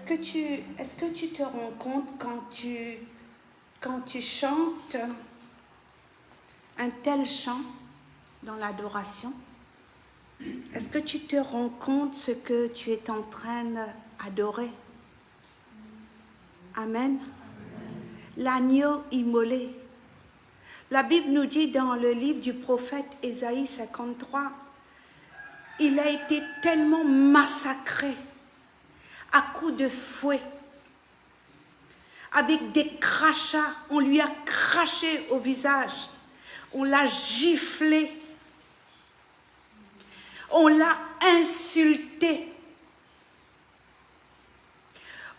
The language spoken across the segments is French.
est-ce que tu te rends compte quand tu chantes un tel chant dans l'adoration? Est-ce que tu te rends compte ce que tu es en train d'adorer? Amen. L'agneau immolé. La Bible nous dit dans le livre du prophète Ésaïe 53, il a été tellement massacré à coups de fouet, avec des crachats, on lui a craché au visage, on l'a giflé, on l'a insulté,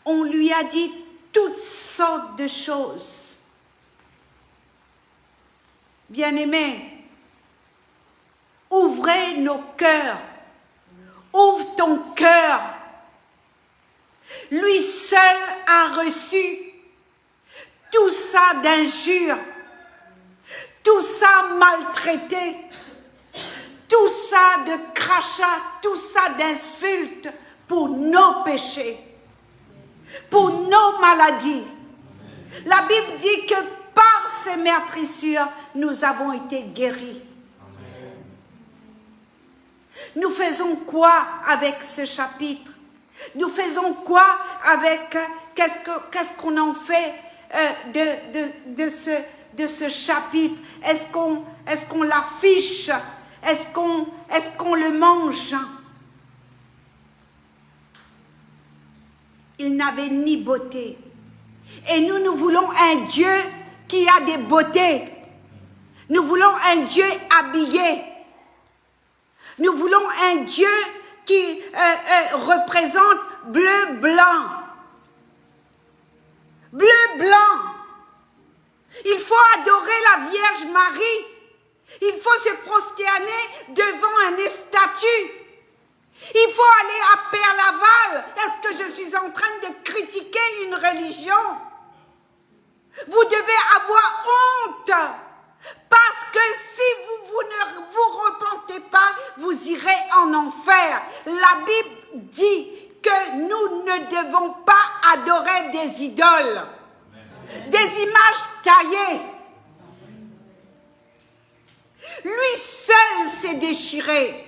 on lui a dit toutes sortes de choses. Bien-aimés, ouvrez nos cœurs, ouvre ton cœur. Lui seul a reçu tout ça d'injures, tout ça maltraité, tout ça de crachats, tout ça d'insultes pour nos péchés, pour nos maladies. La Bible dit que par ses meurtrissures, nous avons été guéris. Nous faisons quoi avec ce chapitre? Nous faisons quoi avec, qu'est-ce qu'on en fait de ce chapitre? Est-ce qu'on l'affiche? Est-ce qu'on le mange? Il n'avait ni beauté. Et nous voulons un Dieu qui a des beautés. Nous voulons un Dieu habillé. Nous voulons un Dieu qui représente bleu-blanc. Bleu-blanc. Il faut adorer la Vierge Marie. Il faut se prosterner devant un statue. Il faut aller à Père-Laval. Est-ce que je suis en train de critiquer une religion? Vous devez avoir honte. Parce que si vous ne vous repentez pas, vous irez en enfer. La Bible dit que nous ne devons pas adorer des idoles, des images taillées. Lui seul s'est déchiré.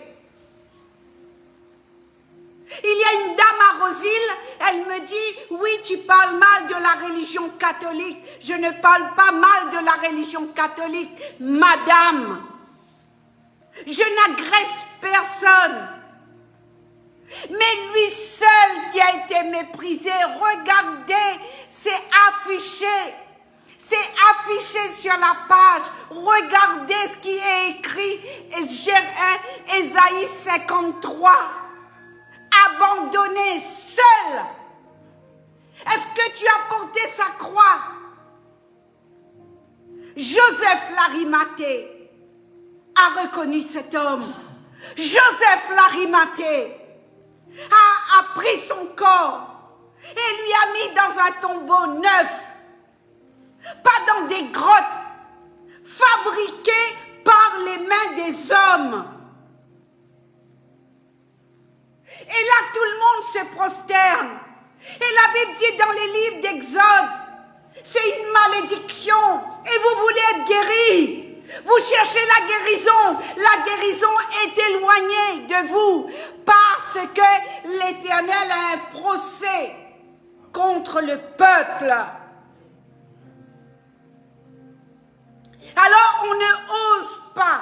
Il y a une dame à Rosil, elle me dit, oui, tu parles mal de la religion catholique. Je ne parle pas mal de la religion catholique, madame. Je n'agresse personne. Mais lui seul qui a été méprisé, regardez, c'est affiché. C'est affiché sur la page. Regardez ce qui est écrit, Ésaïe 53. Abandonné, seul. Est-ce que tu as porté sa croix? Joseph l'Arimathée a reconnu cet homme. Joseph l'Arimathée a pris son corps et lui a mis dans un tombeau neuf, pas dans des grottes fabriquées par les mains des hommes. Et là, tout le monde se prosterne. Et la Bible dit dans les livres d'Exode, c'est une malédiction. Et vous voulez être guéris. Vous cherchez la guérison. La guérison est éloignée de vous. Parce que l'Éternel a un procès contre le peuple. Alors on ne ose pas.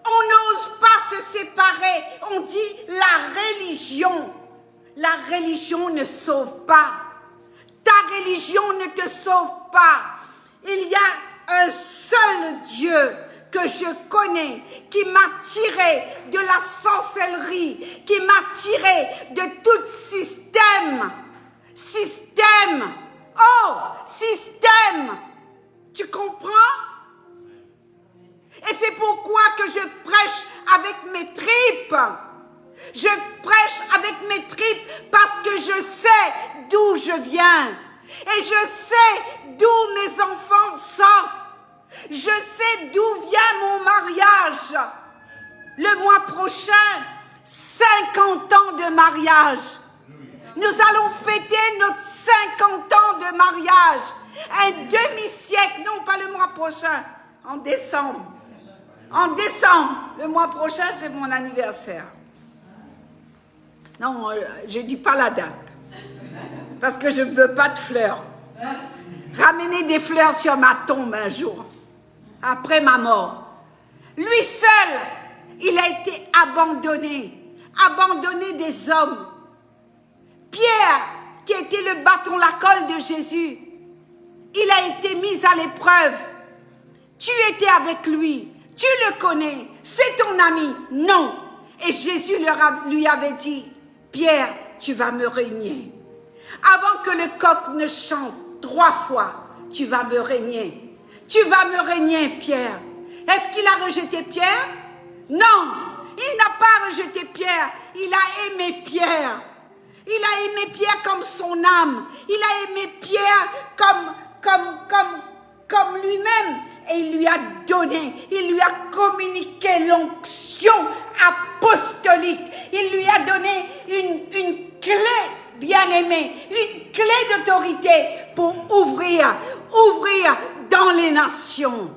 On n'ose pas se séparer. On dit la religion ne sauve pas. Ta religion ne te sauve pas. Il y a un seul Dieu que je connais qui m'a tiré de la sorcellerie, qui m'a tiré de tout système. Oh, système. Tu comprends? Et c'est pourquoi que je prêche avec mes tripes. Je prêche avec mes tripes parce que je sais d'où je viens. Et je sais d'où mes enfants sortent. Je sais d'où vient mon mariage. Le mois prochain, 50 ans de mariage. Nous allons fêter notre 50 ans de mariage. Un demi-siècle, non pas le mois prochain, en décembre. En décembre, le mois prochain, c'est mon anniversaire. Non, je ne dis pas la date. Parce que je ne veux pas de fleurs. Ramener des fleurs sur ma tombe un jour, après ma mort. Lui seul, il a été abandonné des hommes. Pierre, qui était le bâton, la colle de Jésus, il a été mis à l'épreuve. Tu étais avec lui, tu le connais, c'est ton ami. Non. Et Jésus lui avait dit, Pierre, tu vas me régner. Avant que le coq ne chante 3 fois, tu vas me régner. Tu vas me régner, Pierre. Est-ce qu'il a rejeté Pierre? Non, il n'a pas rejeté Pierre. Il a aimé Pierre. Il a aimé Pierre comme son âme. Il a aimé Pierre comme lui-même. Et il lui a donné, il lui a communiqué l'onction apostolique. Il lui a donné une clé, bien-aimée, une clé d'autorité pour ouvrir dans les nations.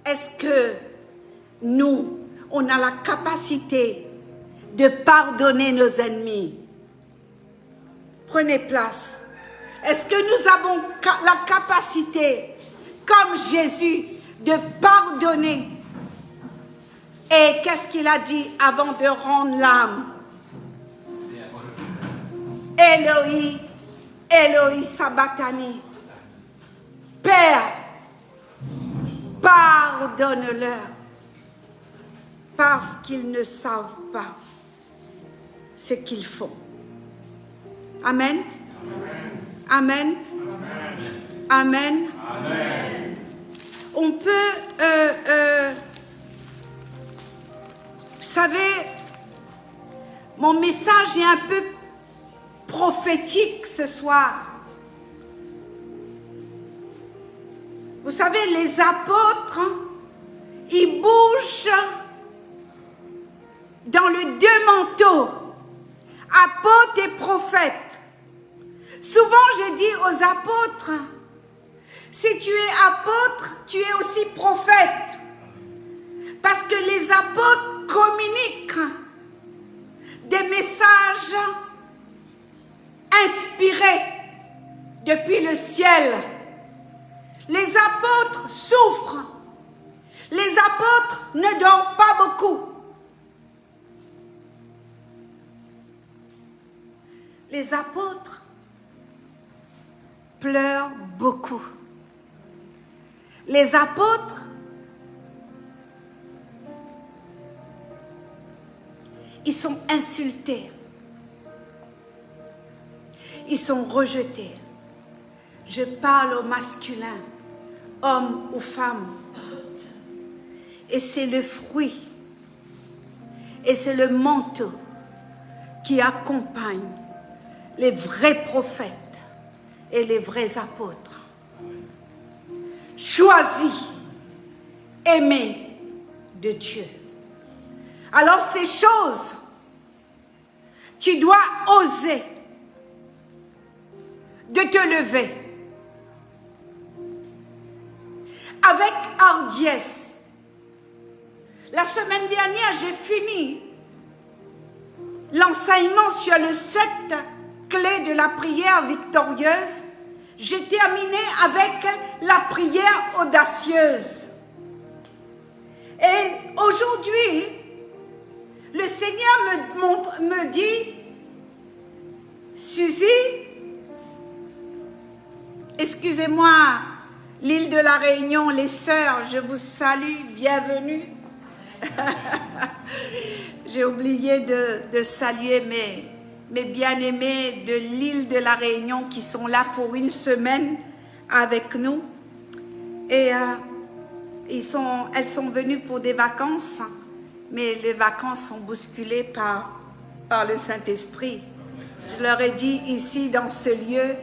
Est-ce que nous, on a la capacité de pardonner nos ennemis? Prenez place. Est-ce que nous avons la capacité, comme Jésus, de pardonner? Et qu'est-ce qu'il a dit avant de rendre l'âme? Eloi, Eloi sabachthani. Père, pardonne-leur, parce qu'ils ne savent pas ce qu'ils font. Amen. Amen. Amen. Amen. On peut, vous savez, mon message est un peu prophétique ce soir. Vous savez, les apôtres, ils bougent dans le 2 manteaux, apôtres et prophètes. Souvent, je dis aux apôtres, si tu es apôtre, tu es aussi prophète. Parce que les apôtres communiquent des messages inspirés depuis le ciel. Les apôtres souffrent. Les apôtres ne dorment pas beaucoup. Les apôtres pleurent beaucoup. Les apôtres, ils sont insultés. Ils sont rejetés. Je parle au masculin, homme ou femme. Et c'est le fruit. Et c'est le manteau qui accompagne les vrais prophètes et les vrais apôtres. Choisis, aimés de Dieu. Alors ces choses, tu dois oser de te lever avec hardiesse. La semaine dernière, j'ai fini l'enseignement sur les 7 clés de la prière victorieuse. J'ai terminé avec la prière audacieuse. Et aujourd'hui, le Seigneur me dit, Suzy, excusez-moi, l'île de la Réunion, les sœurs, je vous salue, bienvenue. J'ai oublié de saluer mes bien-aimés de l'île de la Réunion qui sont là pour une semaine avec nous. Et elles sont venues pour des vacances, mais les vacances sont bousculées par le Saint-Esprit. Je leur ai dit, ici, dans ce lieu,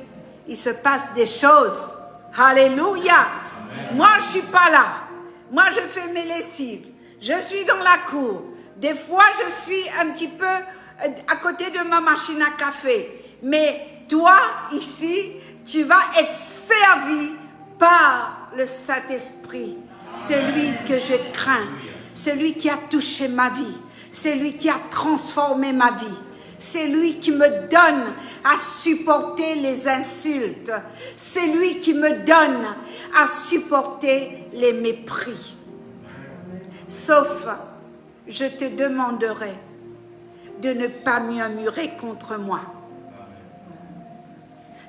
il se passe des choses. Alléluia. Amen. Moi, je ne suis pas là. Moi, je fais mes lessives. Je suis dans la cour. Des fois, je suis un petit peu à côté de ma machine à café. Mais toi, ici, tu vas être servi par le Saint-Esprit, celui que je crains, celui qui a touché ma vie, celui qui a transformé ma vie. C'est lui qui me donne à supporter les insultes. C'est lui qui me donne à supporter les mépris. Sauf, je te demanderai de ne pas murmurer contre moi.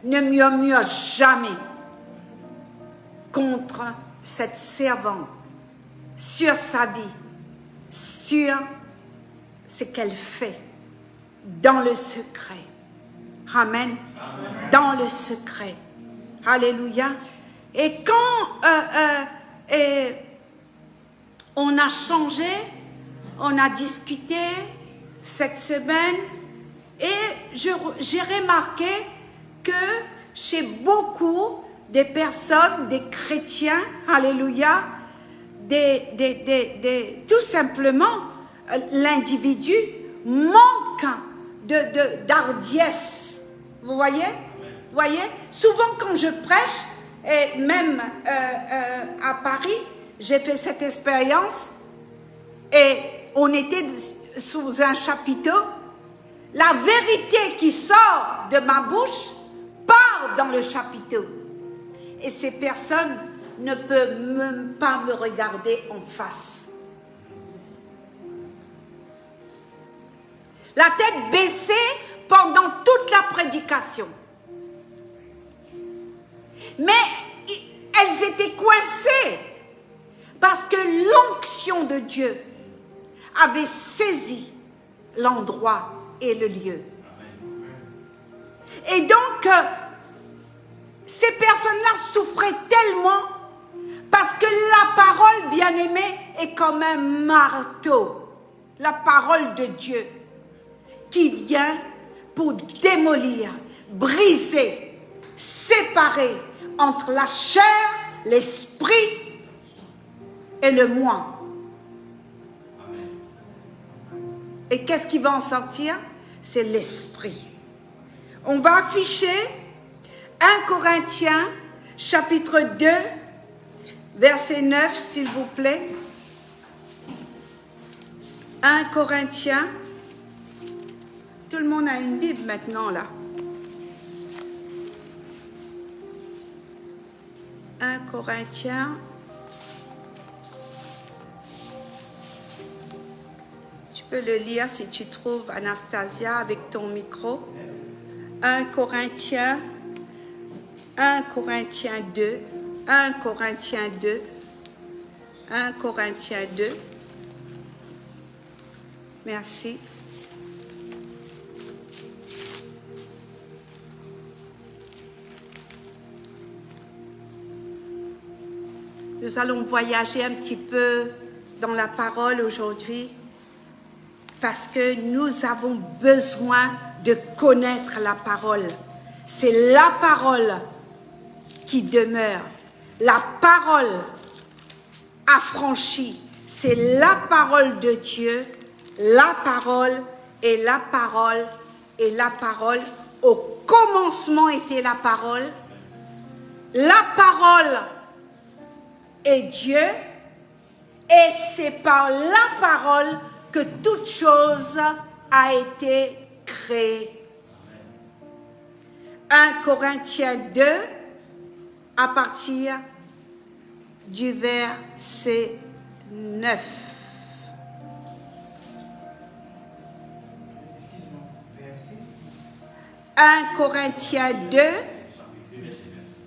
Ne murmure jamais contre cette servante sur sa vie, sur ce qu'elle fait. Dans le secret. Amen. Dans le secret. Alléluia. Et quand on a changé, on a discuté cette semaine et j'ai remarqué que chez beaucoup de personnes, des chrétiens, alléluia, tout simplement, l'individu manque d'hardiesse. Vous voyez? Souvent quand je prêche, et même à Paris, j'ai fait cette expérience et on était sous un chapiteau. La vérité qui sort de ma bouche part dans le chapiteau. Et ces personnes ne peuvent même pas me regarder en face. La tête baissée pendant toute la prédication. Mais elles étaient coincées parce que l'onction de Dieu avait saisi l'endroit et le lieu. Et donc, ces personnes-là souffraient tellement parce que la parole, bien-aimée, est comme un marteau. La parole de Dieu qui vient pour démolir, briser, séparer entre la chair, l'esprit et le moi. Et qu'est-ce qui va en sortir? C'est l'esprit. On va afficher 1 Corinthiens, chapitre 2, verset 9, s'il vous plaît. 1 Corinthiens. Tout le monde a une Bible maintenant, là. 1 Corinthiens. Tu peux le lire si tu trouves, Anastasia, avec ton micro. 1 Corinthiens 2. 1 Corinthiens 2. 1 Corinthiens 2. Merci. Nous allons voyager un petit peu dans la parole aujourd'hui parce que nous avons besoin de connaître la parole. C'est la parole qui demeure. La parole affranchie, c'est la parole de Dieu. La parole et la parole et la parole. Au commencement était la parole. La parole est Dieu, et c'est par la parole que toute chose a été créée. 1 Corinthiens 2, à partir du verset 9. « 1 Corinthiens 2,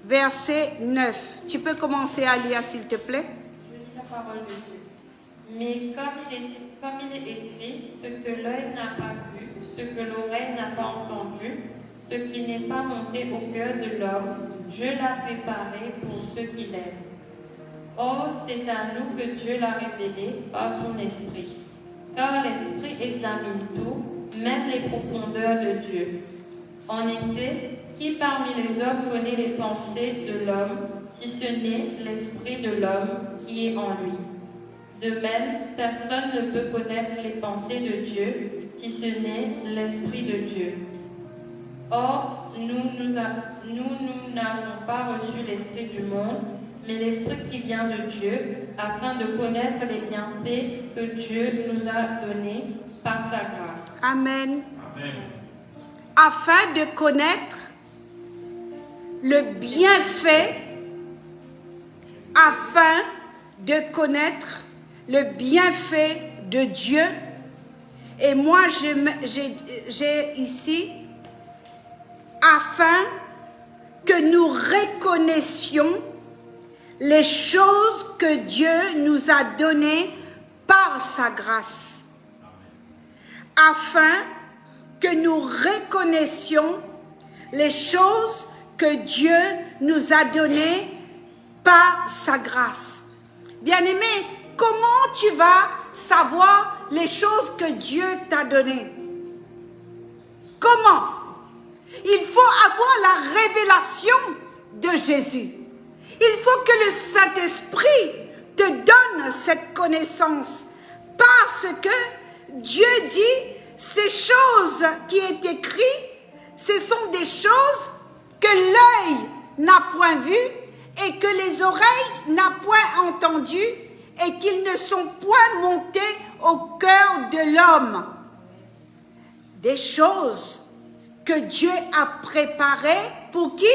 verset 9. Tu peux commencer à lire, s'il te plaît. Je lis la parole de Dieu. Mais comme il est écrit, ce que l'œil n'a pas vu, ce que l'oreille n'a pas entendu, ce qui n'est pas monté au cœur de l'homme, Dieu l'a préparé pour ceux qui l'aiment. Or, c'est à nous que Dieu l'a révélé par son esprit. Car l'esprit examine tout, même les profondeurs de Dieu. En effet, qui parmi les hommes connaît les pensées de l'homme, si ce n'est l'esprit de l'homme qui est en lui? De même, personne ne peut connaître les pensées de Dieu, si ce n'est l'Esprit de Dieu. Or, nous n'avons pas reçu l'Esprit du monde, mais l'Esprit qui vient de Dieu, afin de connaître les bienfaits que Dieu nous a donnés par sa grâce. Amen. Amen. Afin de connaître le bienfait, afin de connaître le bienfait de Dieu. Et moi, j'ai ici, afin que nous reconnaissions les choses que Dieu nous a données par sa grâce. Afin que nous reconnaissions les choses que Dieu nous a données par sa grâce. Bien-aimé, comment tu vas savoir les choses que Dieu t'a données? Comment? Il faut avoir la révélation de Jésus. Il faut que le Saint-Esprit te donne cette connaissance. Parce que Dieu dit, ces choses qui est écrites, ce sont des choses que l'œil n'a point vues et que les oreilles n'ont point entendues et qu'ils ne sont point montés au cœur de l'homme. Des choses que Dieu a préparées pour qui?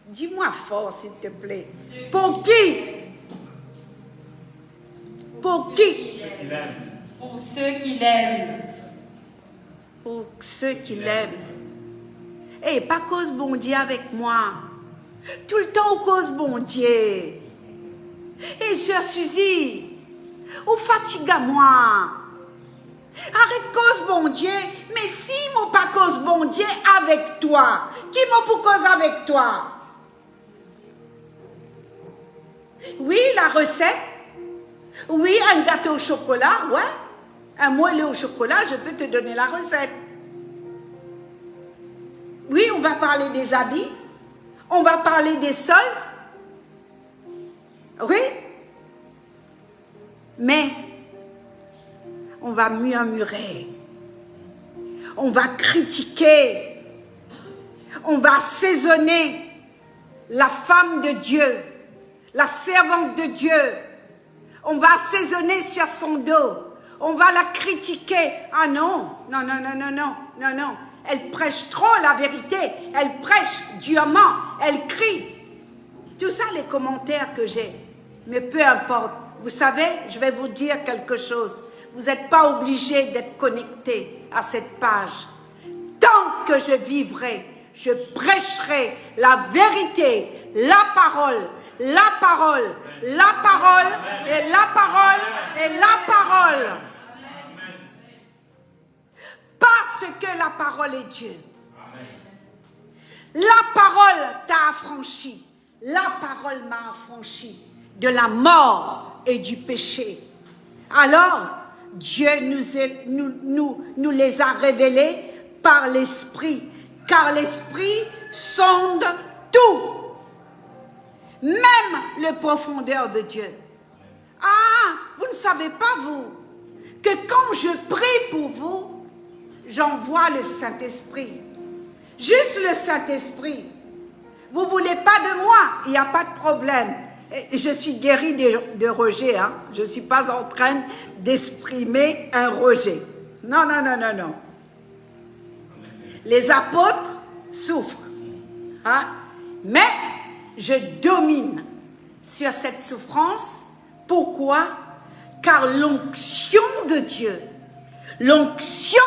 Dis-moi fort, s'il te plaît. Pour qui? Pour qui? Pour ceux qui l'aiment. Pour ceux qui l'aiment. Eh, pas cause bon Dieu avec moi. Tout le temps, cause bon Dieu. Et sœur Suzy, ou fatigue moi. Arrête cause bon Dieu. Mais si mon pas cause bon Dieu avec toi, qui m'a pour cause avec toi? Oui, la recette. Oui, un gâteau au chocolat, ouais. Un moelleux au chocolat, je peux te donner la recette. Oui, on va parler des habits. On va parler des soldes. Oui. Mais, on va murmurer. On va critiquer. On va assaisonner la femme de Dieu, la servante de Dieu. On va assaisonner sur son dos. On va la critiquer. Ah non, non, non, non, non, non, non, non. Elle prêche trop la vérité. Elle prêche durement. Elle crie. Tout ça, les commentaires que j'ai. Mais peu importe. Vous savez, je vais vous dire quelque chose. Vous n'êtes pas obligé d'être connecté à cette page. Tant que je vivrai, je prêcherai la vérité, la parole, la parole, la parole et la parole et la parole. Parce que la parole est Dieu. La parole t'a affranchi. La parole m'a affranchi de la mort et du péché. Alors, Dieu nous les a révélés par l'Esprit. Car l'Esprit sonde tout. Même les profondeurs de Dieu. Ah, vous ne savez pas, vous, que quand je prie pour vous, j'envoie le Saint-Esprit. Juste le Saint-Esprit. Vous ne voulez pas de moi, il n'y a pas de problème. Je suis guérie de rejet. Hein? Je ne suis pas en train d'exprimer un rejet. Non, non, non, non, non. Les apôtres souffrent. Hein? Mais je domine sur cette souffrance. Pourquoi? Car l'onction de Dieu, l'onction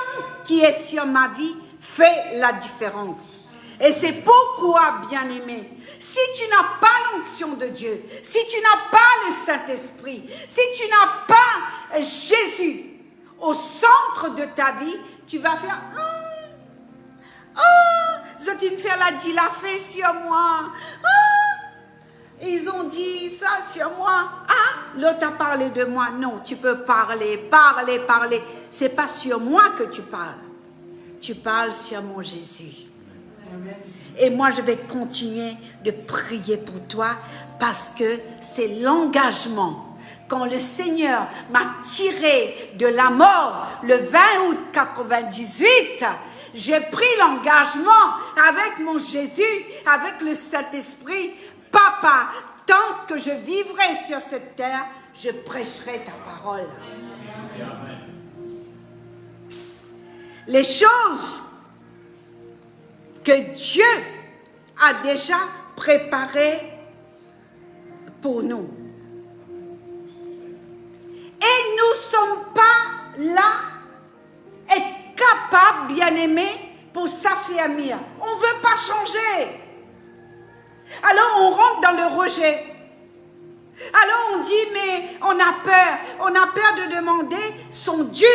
qui est sur ma vie fait la différence. Et c'est pourquoi, bien-aimé, si tu n'as pas l'onction de Dieu, si tu n'as pas le Saint-Esprit, si tu n'as pas Jésus au centre de ta vie, tu vas faire je t'ai fait la dit la fait sur moi. Ils ont dit ça sur moi. Ah, l'autre a parlé de moi. Non, tu peux parler, parler, parler. C'est pas sur moi que tu parles. Tu parles sur mon Jésus. Amen. Et moi, je vais continuer de prier pour toi parce que c'est l'engagement quand le Seigneur m'a tiré de la mort le 20 août 98, j'ai pris l'engagement avec mon Jésus, avec le Saint-Esprit. Papa, tant que je vivrai sur cette terre, je prêcherai ta parole. Les choses que Dieu a déjà préparées pour nous. Et nous ne sommes pas là et capables, bien-aimés, pour s'affirmer. On ne veut pas changer. Alors on rentre dans le rejet. Alors on dit, mais on a peur de demander son dû.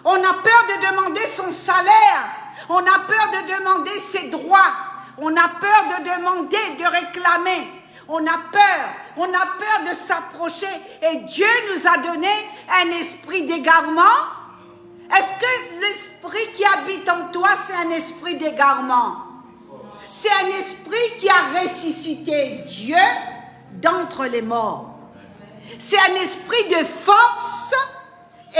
On a peur de demander son salaire. On a peur de demander ses droits. On a peur de demander, de réclamer. On a peur de s'approcher. Et Dieu nous a donné un esprit d'égarement. Est-ce que l'esprit qui habite en toi, c'est un esprit d'égarement? C'est un esprit qui a ressuscité Dieu d'entre les morts. C'est un esprit de force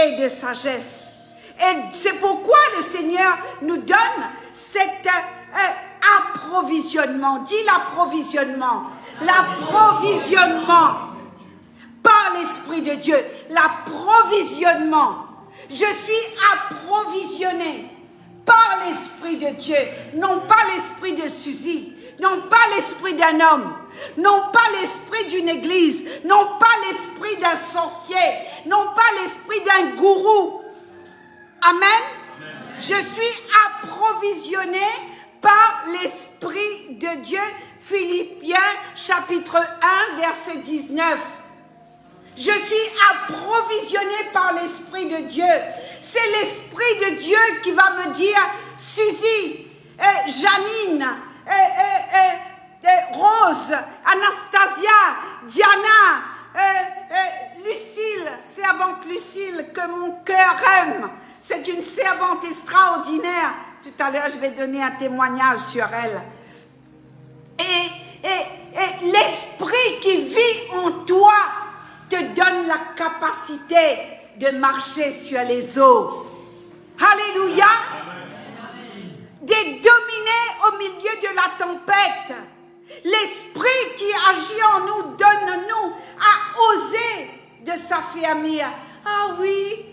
et de sagesse. Et c'est pourquoi le Seigneur nous donne cet approvisionnement. Dis l'approvisionnement. L'approvisionnement par l'Esprit de Dieu. L'approvisionnement. Je suis approvisionné par l'Esprit de Dieu. Non pas l'esprit de Suzy. Non pas l'esprit d'un homme. Non pas l'esprit d'une église. Non pas l'esprit d'un sorcier. Non pas l'esprit d'un gourou. Amen. Je suis approvisionné par l'Esprit de Dieu. Philippiens chapitre 1 verset 19. Je suis approvisionné par l'Esprit de Dieu. C'est l'Esprit de Dieu qui va me dire, Suzy, Janine, Rose, Anastasia, Diana, Lucille, servante Lucille que mon cœur aime. C'est une servante extraordinaire. Tout à l'heure, je vais donner un témoignage sur elle. Et l'esprit qui vit en toi te donne la capacité de marcher sur les eaux. Alléluia. De dominer au milieu de la tempête. L'esprit qui agit en nous donne-nous à oser de s'affirmer. Ah oui,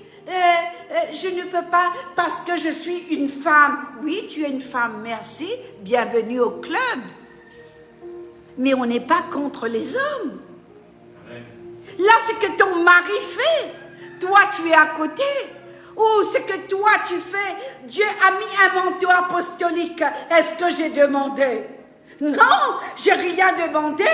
je ne peux pas parce que je suis une femme. Oui, tu es une femme, merci, bienvenue au club. Mais on n'est pas contre les hommes. Là, c'est que ton mari fait. Toi, tu es à côté. Ou ce que toi, tu fais. Dieu a mis un manteau apostolique. Est-ce que j'ai demandé? Non, j'ai rien demandé.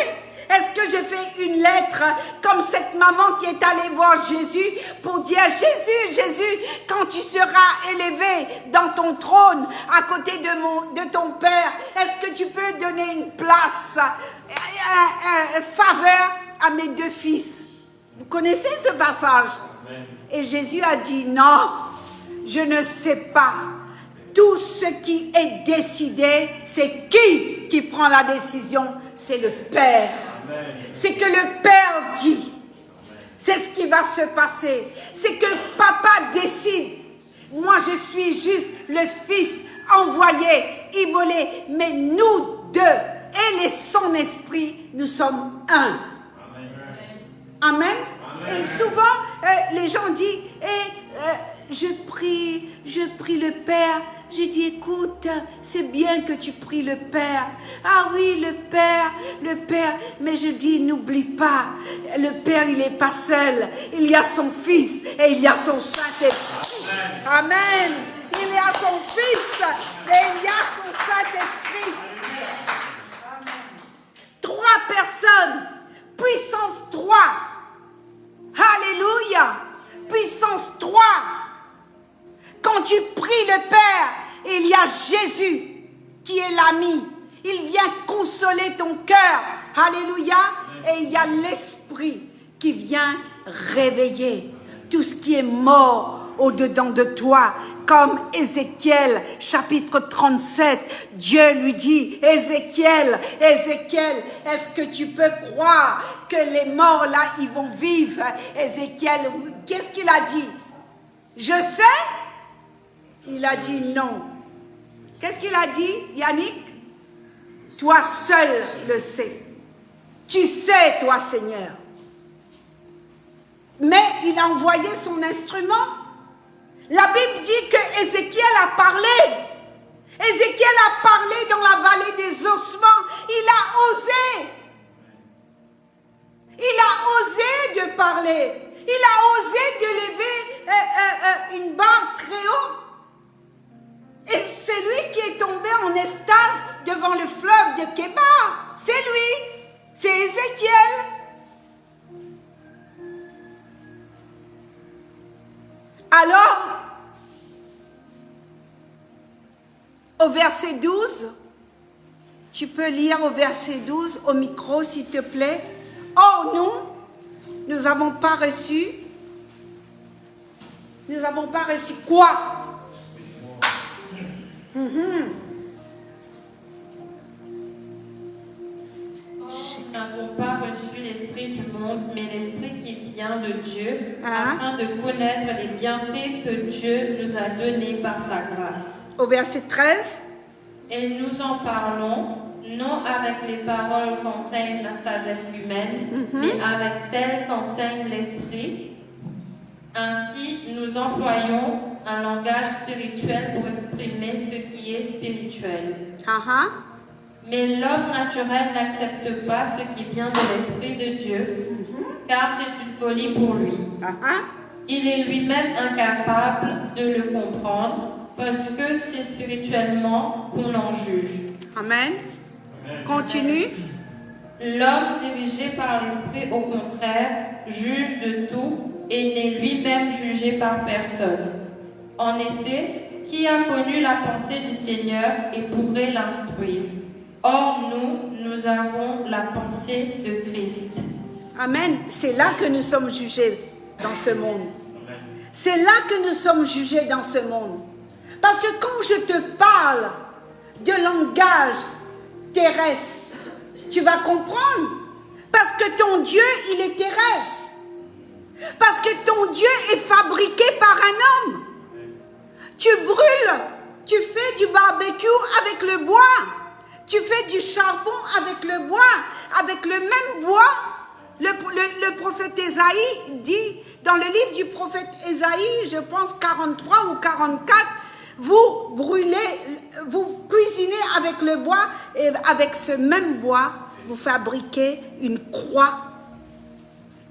Est-ce que j'ai fait une lettre comme cette maman qui est allée voir Jésus pour dire Jésus, quand tu seras élevé dans ton trône à côté de ton Père, est-ce que tu peux donner une place, une faveur à mes deux fils? Vous connaissez ce passage? Amen. Et Jésus a dit non, je ne sais pas. Tout ce qui est décidé, c'est qui prend la décision? C'est le Père. C'est que le Père dit. C'est ce qui va se passer. C'est que papa décide. Moi, je suis juste le fils envoyé, immolé. Mais nous deux et son esprit, nous sommes un. Amen. Amen. Et souvent, les gens disent, je prie le Père. J'ai dit, écoute, c'est bien que tu pries le Père. Ah oui, le Père. Mais je dis, n'oublie pas, le Père, il n'est pas seul. Il y a son Fils et il y a son Saint-Esprit. Amen. Amen. Il y a son Fils et il y a son Saint-Esprit. Amen. 3 personnes. Puissance 3. Alléluia. Puissance 3. Quand tu pries le Père, il y a Jésus qui est l'ami. Il vient consoler ton cœur. Alléluia. Et il y a l'Esprit qui vient réveiller tout ce qui est mort au-dedans de toi. comme Ézéchiel, chapitre 37. Dieu lui dit, Ézéchiel, Ézéchiel, est-ce que tu peux croire que les morts là, ils vont vivre? Ézéchiel, qu'est-ce qu'il a dit? Je sais? Il a dit non. Qu'est-ce qu'il a dit, Yannick? Toi seul le sais. Tu sais, toi, Seigneur. Mais il a envoyé son instrument. La Bible dit que Ézéchiel a parlé. Ézéchiel a parlé dans la vallée des ossements. Il a osé. Il a osé de parler. Il a osé de lever une barre très haute. Et c'est lui qui est tombé en extase devant le fleuve de Kébar. C'est lui. C'est Ézéchiel. Alors, au verset 12, tu peux lire au verset 12 au micro s'il te plaît. Or nous n'avons pas reçu quoi? Nous n'avons pas reçu l'esprit du monde, mais l'esprit qui vient de Dieu, afin de connaître les bienfaits que Dieu nous a donnés par sa grâce. Au verset 13. Et nous en parlons, non avec les paroles qu'enseigne la sagesse humaine, mais avec celles qu'enseigne l'esprit. Ainsi, nous employons un langage spirituel pour exprimer ce qui est spirituel. Mais l'homme naturel n'accepte pas ce qui vient de l'Esprit de Dieu, car c'est une folie pour lui. Il est lui-même incapable de le comprendre, parce que c'est spirituellement qu'on en juge. Amen. Continue. L'homme dirigé par l'Esprit, au contraire, juge de tout et n'est lui-même jugé par personne. En effet, qui a connu la pensée du Seigneur et pourrait l'instruire? Or, nous avons la pensée de Christ. Amen. C'est là que nous sommes jugés dans ce monde. C'est là que nous sommes jugés dans ce monde. Parce que quand je te parle de langage terrestre, tu vas comprendre. Parce que ton Dieu, il est terrestre. Parce que ton Dieu est fabriqué par un homme. Tu brûles, tu fais du barbecue avec le bois. Tu fais du charbon avec le bois, avec le même bois. Le prophète Ésaïe dit, dans le livre du prophète Ésaïe, je pense 43 ou 44, vous brûlez, vous cuisinez avec le bois et avec ce même bois, vous fabriquez une croix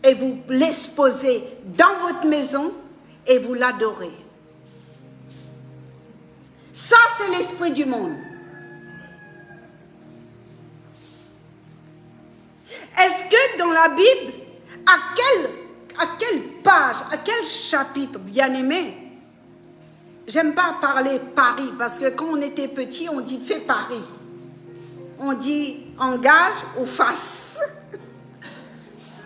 et vous l'exposez dans votre maison et vous l'adorez. Ça, c'est l'esprit du monde. Est-ce que dans la Bible, à quelle page, à quel chapitre, bien aimé, j'aime pas parler Paris, parce que quand on était petit, on dit fais Paris. On dit engage ou face.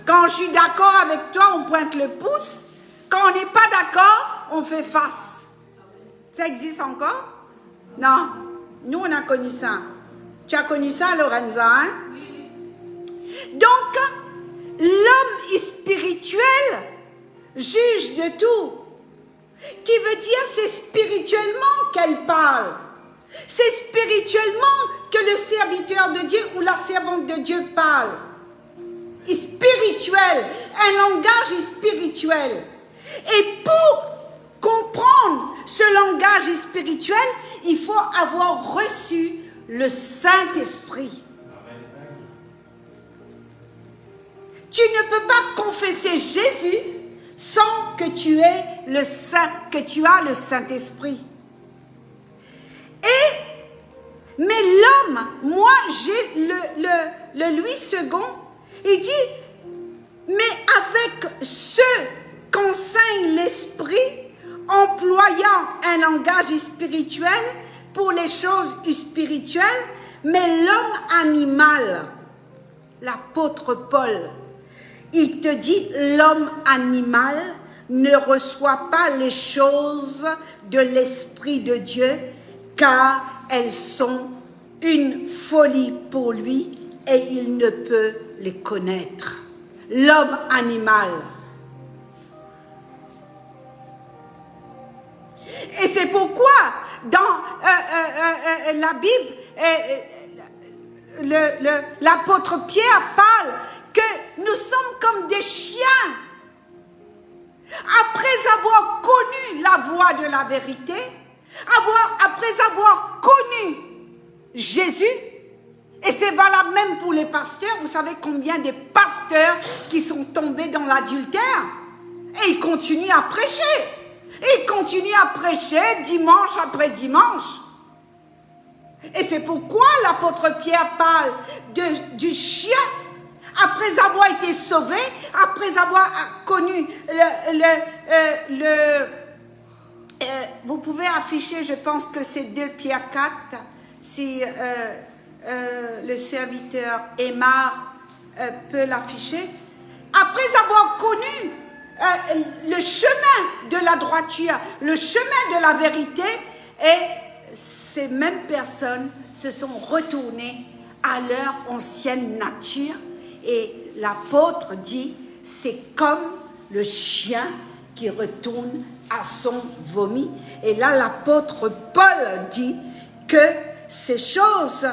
Quand je suis d'accord avec toi, on pointe le pouce. Quand on n'est pas d'accord, on fait face. Ça existe encore? Non. Nous, on a connu ça. Tu as connu ça, Lorenza, hein? Donc, l'homme spirituel juge de tout. Qui veut dire c'est spirituellement qu'elle parle. C'est spirituellement que le serviteur de Dieu ou la servante de Dieu parle. Spirituel, un langage spirituel. Et pour comprendre ce langage spirituel, il faut avoir reçu le Saint-Esprit. Tu ne peux pas confesser Jésus sans que tu aies le Saint-Esprit. Mais l'homme, moi j'ai le Louis II, il dit, mais avec ce qu'enseigne l'Esprit, employant un langage spirituel pour les choses spirituelles, mais l'homme animal, l'apôtre Paul, il te dit l'homme animal ne reçoit pas les choses de l'Esprit de Dieu, car elles sont une folie pour lui et il ne peut les connaître. L'homme animal. Et c'est pourquoi dans la Bible, l'apôtre Pierre parle que nous sommes comme des chiens. Après avoir connu la voie de la vérité, après avoir connu Jésus, et c'est valable même pour les pasteurs, vous savez combien de pasteurs qui sont tombés dans l'adultère, et ils continuent à prêcher. Et ils continuent à prêcher dimanche après dimanche. Et c'est pourquoi l'apôtre Pierre parle du chien. Après avoir été sauvé, après avoir connu vous pouvez afficher, je pense que c'est 2 Pierre 4, si le serviteur Aymar peut l'afficher. Après avoir connu le chemin de la droiture, le chemin de la vérité, et ces mêmes personnes se sont retournées à leur ancienne nature, et l'apôtre dit, c'est comme le chien qui retourne à son vomi. Et là, l'apôtre Paul dit que ces choses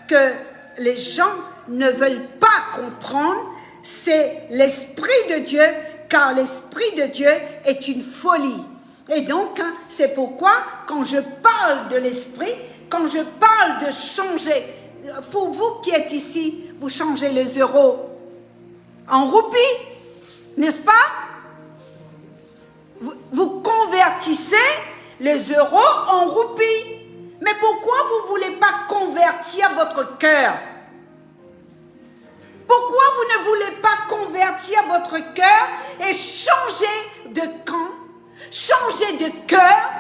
que les gens ne veulent pas comprendre, c'est l'Esprit de Dieu, car l'Esprit de Dieu est une folie. Et donc, c'est pourquoi, quand je parle de l'Esprit, quand je parle de changer, pour vous qui êtes ici, vous changez les euros en roupies, n'est-ce pas? Vous convertissez les euros en roupies. Mais pourquoi vous ne voulez pas convertir votre cœur? Pourquoi vous ne voulez pas convertir votre cœur et changer de camp, changer de cœur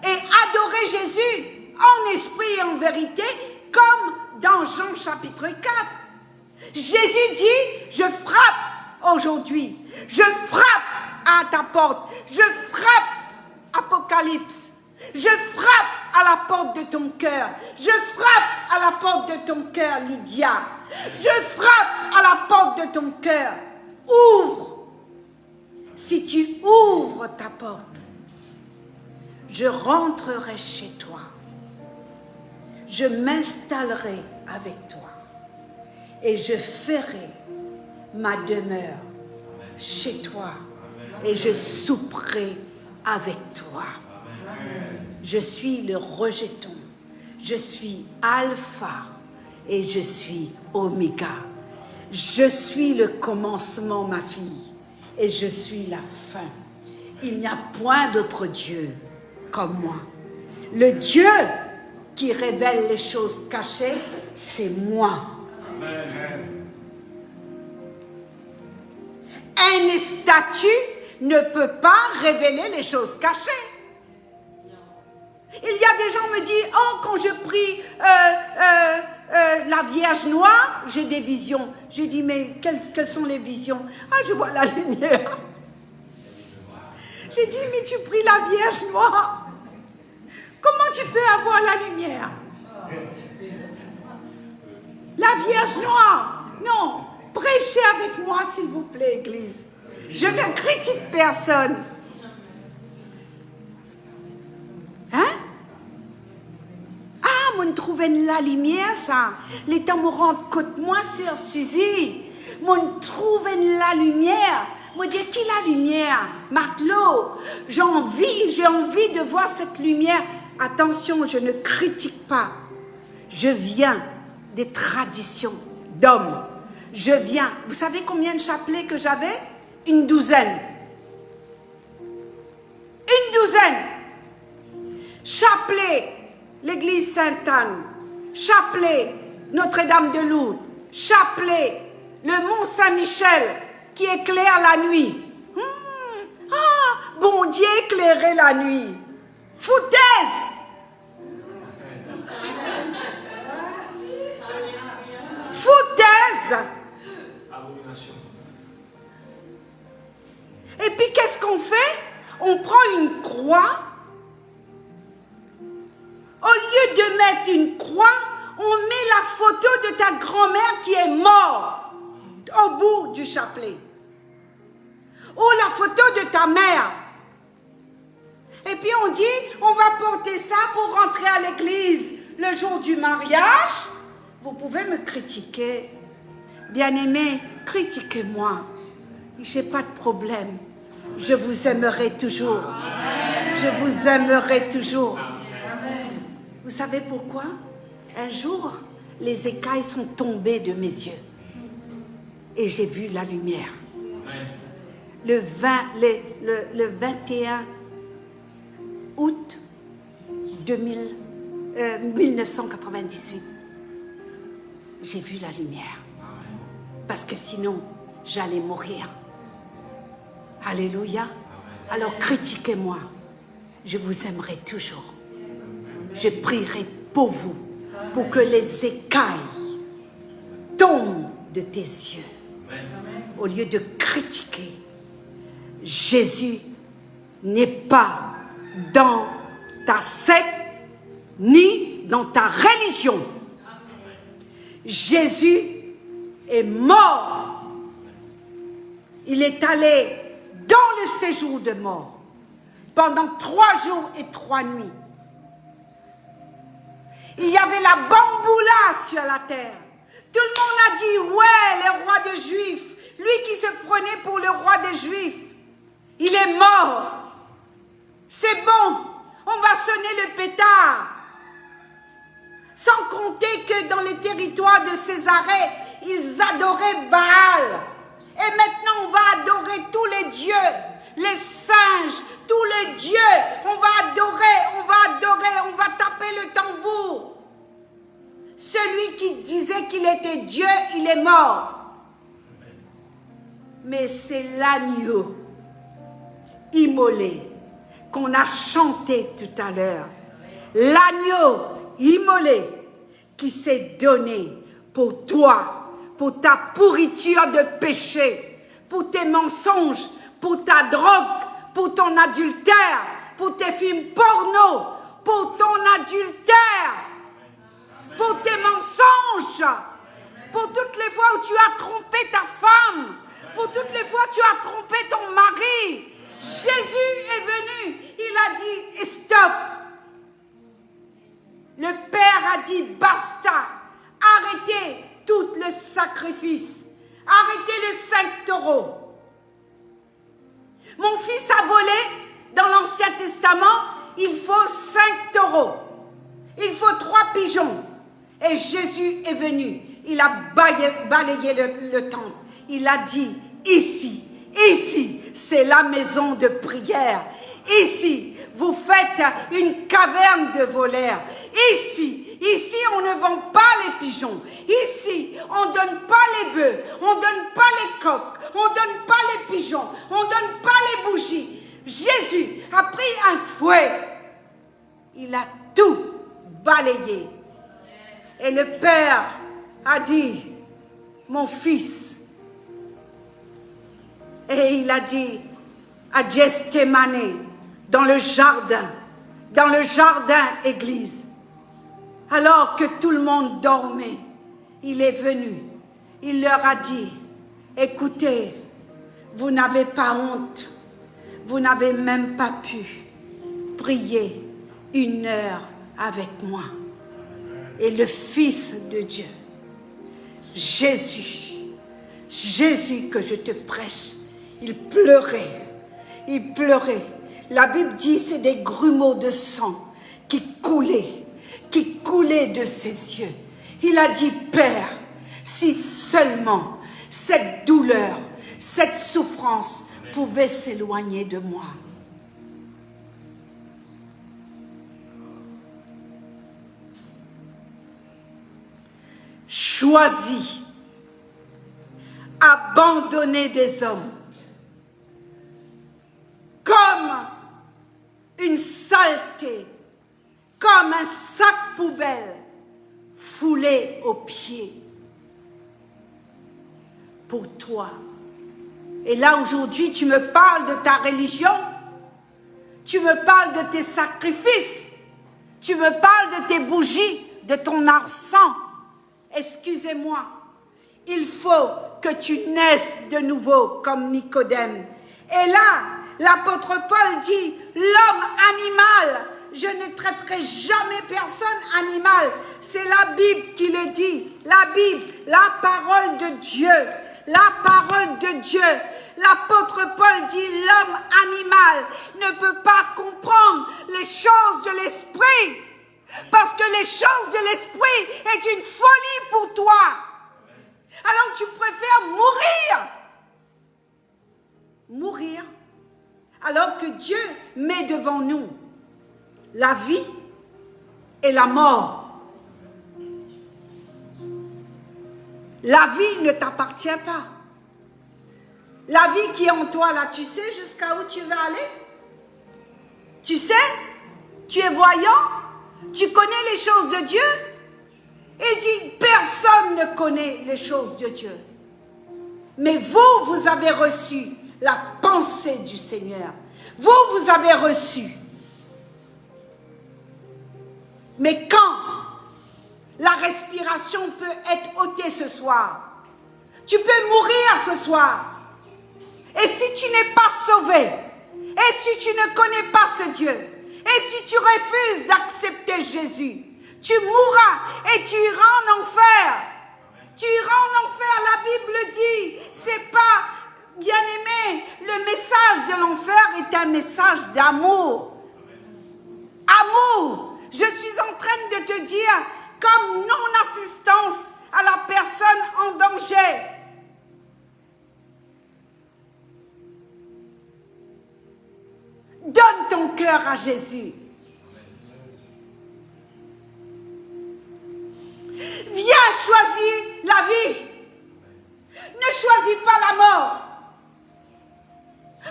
et adorer Jésus en esprit et en vérité, comme dans Jean chapitre 4. Jésus dit, je frappe aujourd'hui, je frappe à ta porte, je frappe, Apocalypse, je frappe à la porte de ton cœur, je frappe à la porte de ton cœur, Lydia, je frappe à la porte de ton cœur. Ouvre. Si tu ouvres ta porte, je rentrerai chez toi, je m'installerai avec toi et je ferai ma demeure chez toi et je souperai avec toi. Je suis le rejeton, je suis Alpha et je suis Oméga. Je suis le commencement, ma fille, et je suis la fin. Il n'y a point d'autre Dieu comme moi. Le Dieu qui révèle les choses cachées, c'est moi. Amen. Un statut ne peut pas révéler les choses cachées. Il y a des gens qui me disent, oh, quand je prie la Vierge Noire, j'ai des visions. Je dis, mais quelles sont les visions? Ah, je vois la lumière. J'ai dit, mais tu pries la Vierge Noire. Comment tu peux avoir la lumière? La Vierge Noire. Non, prêchez avec moi, s'il vous plaît, Église. Je ne critique personne. Hein? Ah, mon trouve la lumière, ça. Les temps me rendent côte moi sur Suzy. Mon trouve la lumière. Moi, dis qui la lumière? Martelot. J'ai envie de voir cette lumière. Attention, je ne critique pas. Je viens des traditions d'hommes. Je viens. Vous savez combien de chapelets que j'avais? Une douzaine. Une douzaine. Chapelet, l'église Sainte-Anne. Chapelet, Notre-Dame-de-Lourdes. Chapelet, le Mont Saint-Michel qui éclaire la nuit. Ah, bon Dieu éclairait la nuit. Foutaise. Foutaise. Et puis qu'est-ce qu'on fait? on prend une croix. Au lieu de mettre une croix, on met la photo de ta grand-mère qui est morte au bout du chapelet. Ou la photo de ta mère. Et puis on dit, on va porter ça pour rentrer à l'église le jour du mariage. Vous pouvez me critiquer. Bien-aimé, critiquez-moi. Je n'ai pas de problème. Je vous aimerai toujours. Je vous aimerai toujours. Vous savez pourquoi? Un jour, les écailles sont tombées de mes yeux. Et j'ai vu la lumière. Le 21 août 1998, j'ai vu la lumière. Parce que sinon, j'allais mourir. Alléluia. Alors critiquez-moi. Je vous aimerai toujours. Je prierai pour vous, pour que les écailles tombent de tes yeux. Au lieu de critiquer, Jésus n'est pas dans ta secte ni dans ta religion. Jésus est mort. Il est allé dans le séjour de mort pendant 3 jours et 3 nuits. Il y avait la bamboula sur la terre. Tout le monde a dit, ouais, le roi des Juifs, lui qui se prenait pour le roi des Juifs, il est mort. C'est bon, on va sonner le pétard. Sans compter que dans les territoires de Césarée, ils adoraient Baal. Et maintenant, on va adorer tous les dieux, les singes, tous les dieux. On va adorer, on va taper le tambour. Celui qui disait qu'il était Dieu, il est mort. Mais c'est l'agneau immolé qu'on a chanté tout à l'heure. L'agneau immolé qui s'est donné pour toi, pour ta pourriture de péché, pour tes mensonges, pour ta drogue, pour ton adultère, pour tes films porno, pour ton adultère, pour tes mensonges, pour toutes les fois où tu as trompé ta femme, pour toutes les fois où tu as trompé ton mari. Jésus est venu, il a dit stop. Le Père a dit basta, arrêtez tout le sacrifice, arrêtez le 5 taureaux. Mon fils a volé dans l'Ancien Testament, il faut 5 taureaux, il faut 3 pigeons. Et Jésus est venu, il a balayé le temple, il a dit ici, c'est la maison de prière. Ici, vous faites une caverne de voleurs. Ici, on ne vend pas les pigeons. Ici, on ne donne pas les bœufs, on ne donne pas les coqs, on ne donne pas les pigeons, on ne donne pas les bougies. Jésus a pris un fouet. Il a tout balayé. Et le Père a dit, mon fils, et il a dit à Gethsémane, dans le jardin église, alors que tout le monde dormait, il est venu, il leur a dit, écoutez, vous n'avez pas honte, vous n'avez même pas pu prier 1 heure avec moi. Et le Fils de Dieu, Jésus que je te prêche, il pleurait. La Bible dit c'est des grumeaux de sang qui coulaient de ses yeux. Il a dit, Père, si seulement cette douleur, cette souffrance pouvait s'éloigner de moi. Choisi, abandonné des hommes, comme une saleté, comme un sac poubelle foulé aux pieds pour toi. Et là aujourd'hui tu me parles de ta religion, Tu me parles de tes sacrifices. Tu me parles de tes bougies, de ton encens. Excusez-moi. Il faut que tu naisses de nouveau comme Nicodème. Et là, l'apôtre Paul dit, l'homme animal, je ne traiterai jamais personne animal. C'est la Bible qui le dit. La Bible, la parole de Dieu. La parole de Dieu. L'apôtre Paul dit, l'homme animal ne peut pas comprendre les choses de l'esprit. Parce que les choses de l'esprit est une folie pour toi. Alors tu préfères mourir. Mourir. Alors que Dieu met devant nous la vie et la mort. La vie ne t'appartient pas. La vie qui est en toi, là, tu sais jusqu'à où tu vas aller? Tu sais? Tu es voyant? Tu connais les choses de Dieu? Il dit, personne ne connaît les choses de Dieu. Mais vous, vous avez reçu la pensée du Seigneur. Vous, vous avez reçu. Mais quand la respiration peut être ôtée ce soir, tu peux mourir ce soir. Et si tu n'es pas sauvé, et si tu ne connais pas ce Dieu, et si tu refuses d'accepter Jésus, tu mourras et tu iras en enfer. Tu iras en enfer, la Bible dit, c'est pas, bien-aimé, le message de l'enfer est un message d'amour. Amour. Je suis en train de te dire, comme non-assistance à la personne en danger. Donne ton cœur à Jésus. Viens choisir la vie. Ne choisis pas la mort.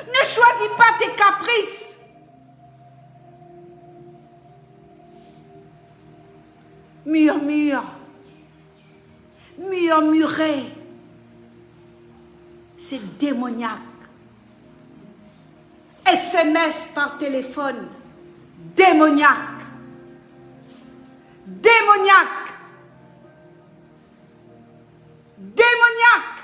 Ne choisis pas tes caprices. Murmure. Murmurer. C'est démoniaque. SMS par téléphone. Démoniaque. Démoniaque. Démoniaque.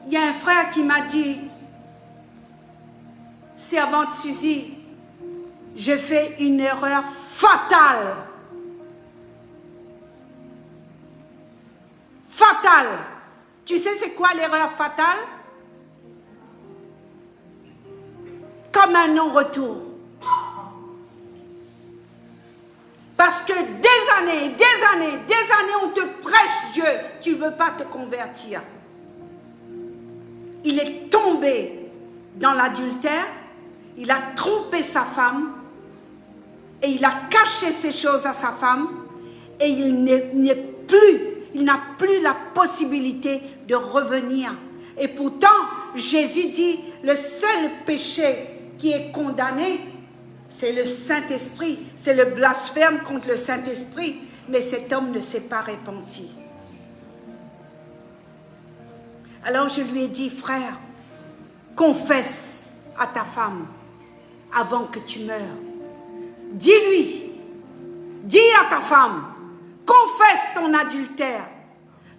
Il y a un frère qui m'a dit, servante Suzy, je fais une erreur fatale. Fatale. Tu sais c'est quoi l'erreur fatale? Comme un non-retour. Parce que des années, on te prêche Dieu, tu ne veux pas te convertir. Il est tombé dans l'adultère, il a trompé sa femme et il a caché ces choses à sa femme et il n'a plus la possibilité de revenir. Et pourtant, Jésus dit, le seul péché qui est condamné, c'est le Saint-Esprit, c'est le blasphème contre le Saint-Esprit, mais cet homme ne s'est pas repenti. Alors je lui ai dit, frère, confesse à ta femme avant que tu meures. Dis-lui, dis à ta femme, confesse ton adultère.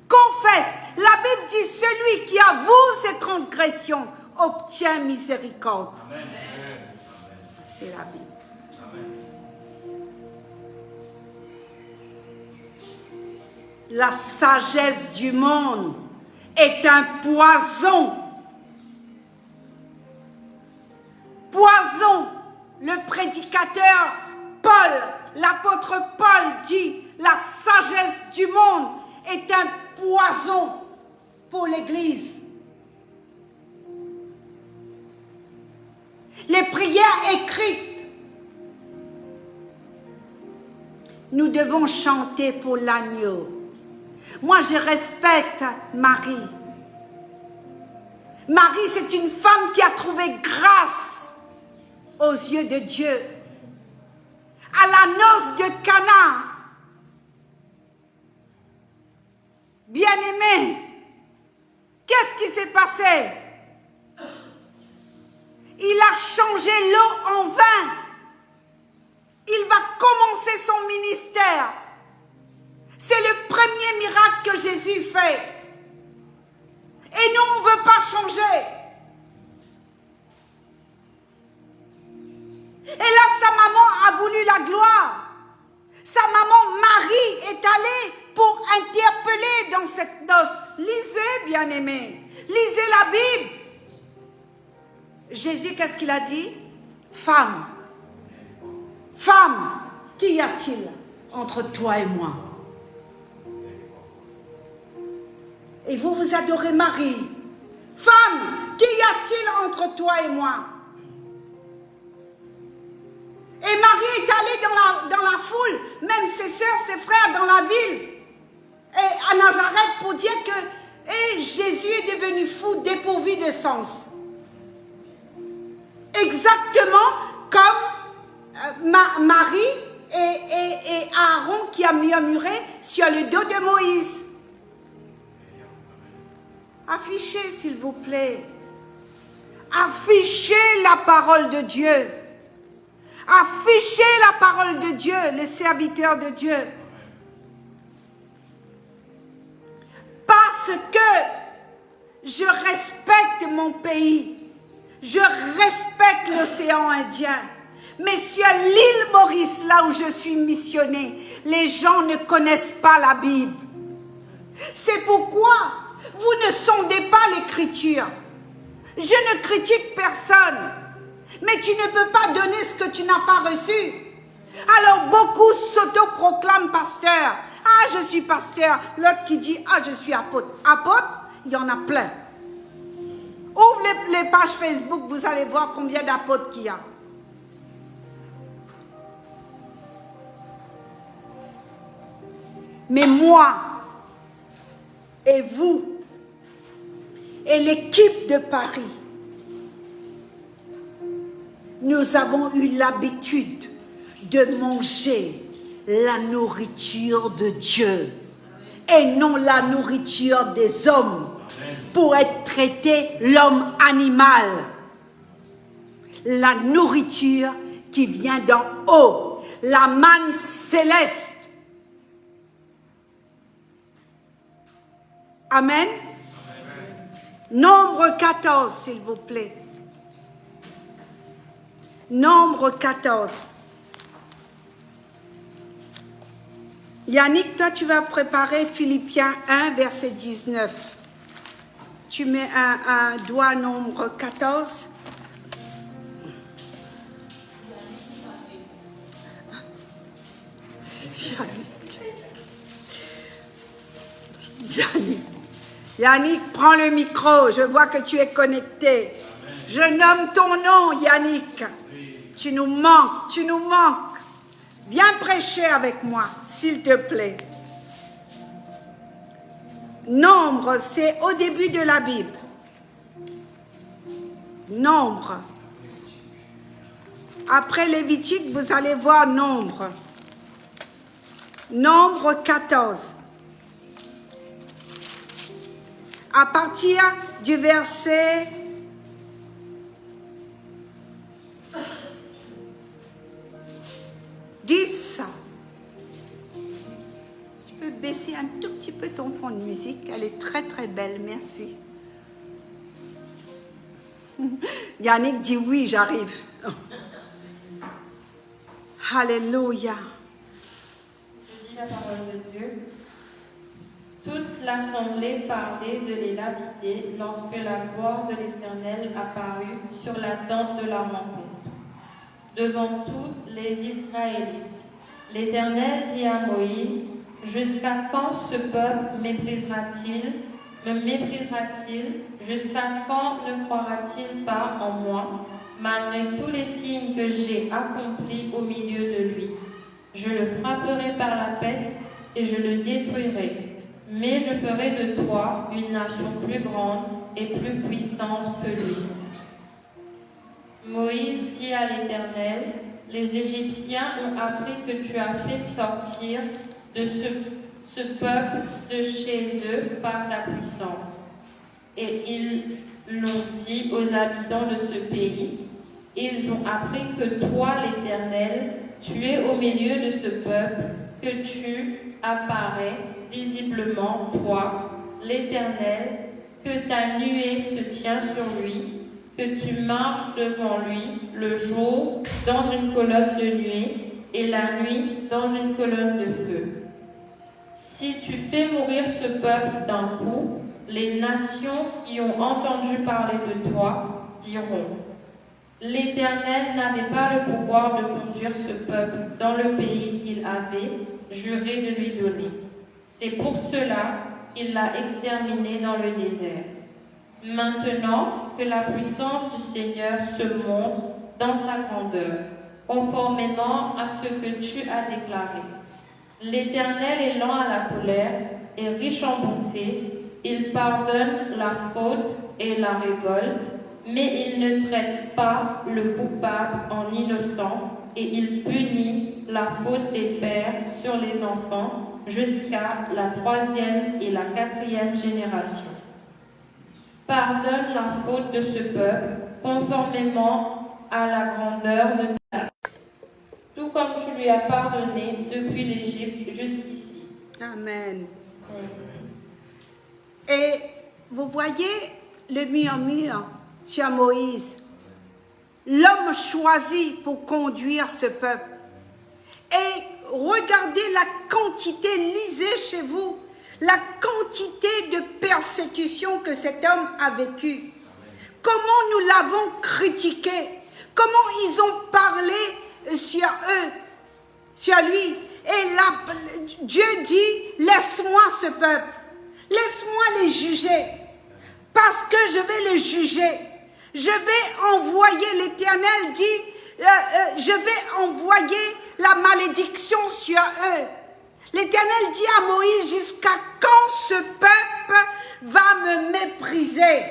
Confesse. La Bible dit, celui qui avoue ses transgressions obtient miséricorde. Amen. C'est la Bible. Amen. La sagesse du monde est un poison. Poison. Le prédicateur Paul, l'apôtre Paul dit, la sagesse du monde est un poison pour l'Église. Les prières écrites. Nous devons chanter pour l'agneau. Moi, je respecte Marie. Marie, c'est une femme qui a trouvé grâce aux yeux de Dieu. À la noce de Cana, bien-aimé, qu'est-ce qui s'est passé? Il a changé l'eau en vin. Il va commencer son ministère. C'est le premier miracle que Jésus fait. Et nous, on ne veut pas changer. Et là, sa maman a voulu la gloire. Sa maman Marie est allée pour interpeller dans cette noce. Lisez, bien-aimés. Lisez la Bible. Jésus, qu'est-ce qu'il a dit? Femme, femme, qu'y a-t-il entre toi et moi? Et vous, vous adorez Marie. Femme, qu'y a-t-il entre toi et moi? Et Marie est allée dans la foule, même ses sœurs, ses frères dans la ville, et à Nazareth, pour dire que Jésus est devenu fou, dépourvu de sens. Exactement comme Marie et Aaron qui a murmuré sur le dos de Moïse. Affichez, s'il vous plaît. Affichez la parole de Dieu. Affichez la parole de Dieu, les serviteurs de Dieu. Parce que je respecte mon pays. Je respecte l'océan Indien. Mais sur l'île Maurice, là où je suis missionnée, les gens ne connaissent pas la Bible. C'est pourquoi vous ne sondez pas l'Écriture. Je ne critique personne. Mais tu ne peux pas donner ce que tu n'as pas reçu. Alors beaucoup s'autoproclament pasteur. Ah, je suis pasteur. L'autre qui dit, ah, je suis apôtre. Apôtre, il y en a plein. Ouvre les pages Facebook, vous allez voir combien d'apôtres qu'il y a. Mais moi, et vous, et l'équipe de Paris, nous avons eu l'habitude de manger la nourriture de Dieu et non la nourriture des hommes pour être traité l'homme animal. La nourriture qui vient d'en haut, la manne céleste. Amen. Nombre 14, s'il vous plaît. Nombre 14. Yannick, toi, tu vas préparer Philippiens 1, verset 19. Tu mets un doigt nombre 14. Yannick, prends le micro. Je vois que tu es connecté. Je nomme ton nom, Yannick. Tu nous manques, tu nous manques. Viens prêcher avec moi, s'il te plaît. Nombre, c'est au début de la Bible. Nombre. Après Lévitique, vous allez voir Nombre. Nombre 14. À partir du verset 10. Tu peux baisser un tout petit peu ton fond de musique. Elle est très très belle, merci. Yannick dit oui, j'arrive. Alléluia. Je lis la parole de Dieu. Toute l'assemblée parlait de les lapider lorsque la gloire de l'Éternel apparut sur la tente de la rencontre. Devant tous les Israélites, l'Éternel dit à Moïse, « Jusqu'à quand ce peuple méprisera-t-il? Jusqu'à quand ne croira-t-il pas en moi, malgré tous les signes que j'ai accomplis au milieu de lui? Je le frapperai par la peste et je le détruirai. Mais je ferai de toi une nation plus grande et plus puissante que lui. Moïse dit à l'Éternel, les Égyptiens ont appris que tu as fait sortir de ce peuple de chez eux par ta puissance. Et ils l'ont dit aux habitants de ce pays. Ils ont appris que toi, l'Éternel, tu es au milieu de ce peuple, que tu apparais visiblement, toi, l'Éternel, que ta nuée se tient sur lui, que tu marches devant lui le jour dans une colonne de nuée et la nuit dans une colonne de feu. Si tu fais mourir ce peuple d'un coup, les nations qui ont entendu parler de toi diront: l'Éternel n'avait pas le pouvoir de conduire ce peuple dans le pays qu'il avait juré de lui donner. C'est pour cela qu'il l'a exterminé dans le désert. Maintenant que la puissance du Seigneur se montre dans sa grandeur, conformément à ce que tu as déclaré. L'Éternel est lent à la colère et riche en bonté, il pardonne la faute et la révolte, mais il ne traite pas le coupable en innocent et il punit la faute des pères sur les enfants jusqu'à la 3e et la 4e génération. Pardonne la faute de ce peuple conformément à la grandeur de ta, tout comme tu lui as pardonné depuis l'Égypte jusqu'ici. Amen. Et vous voyez le murmure sur Moïse, l'homme choisi pour conduire ce peuple. Et regardez la quantité, lisez chez vous, la quantité de persécution que cet homme a vécu. Comment nous l'avons critiqué, comment ils ont parlé sur eux, sur lui. Et là, Dieu dit, laisse-moi ce peuple, laisse-moi les juger, parce que je vais les juger. Je vais envoyer, l'Éternel dit, je vais envoyer la malédiction sur eux. L'Éternel dit à Moïse, jusqu'à quand ce peuple va me mépriser?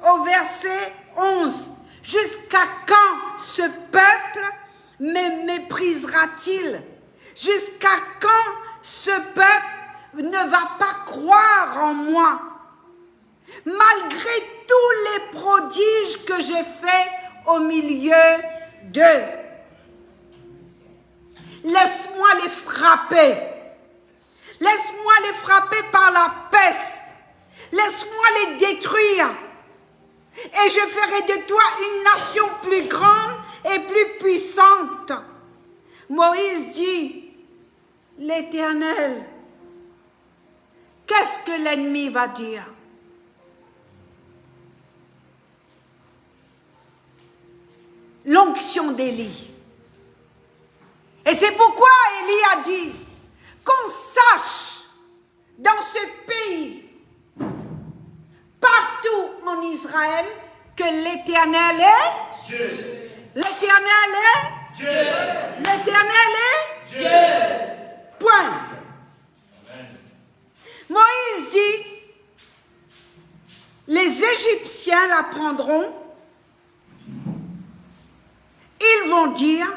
Au verset 11, jusqu'à quand ce peuple me méprisera-t-il? Jusqu'à quand ce peuple ne va pas croire en moi? Malgré tous les prodiges que j'ai faits au milieu d'eux. Laisse-moi les frapper. Laisse-moi les frapper par la peste. Laisse-moi les détruire. Et je ferai de toi une nation plus grande et plus puissante. Moïse dit, l'Éternel, qu'est-ce que l'ennemi va dire? L'onction d'Élie. Et c'est pourquoi Élie a dit qu'on sache dans ce pays, partout en Israël, que l'Éternel est Dieu. L'Éternel est Dieu. L'Éternel est Dieu. Point. Moïse dit, les Égyptiens la prendront, ils vont dire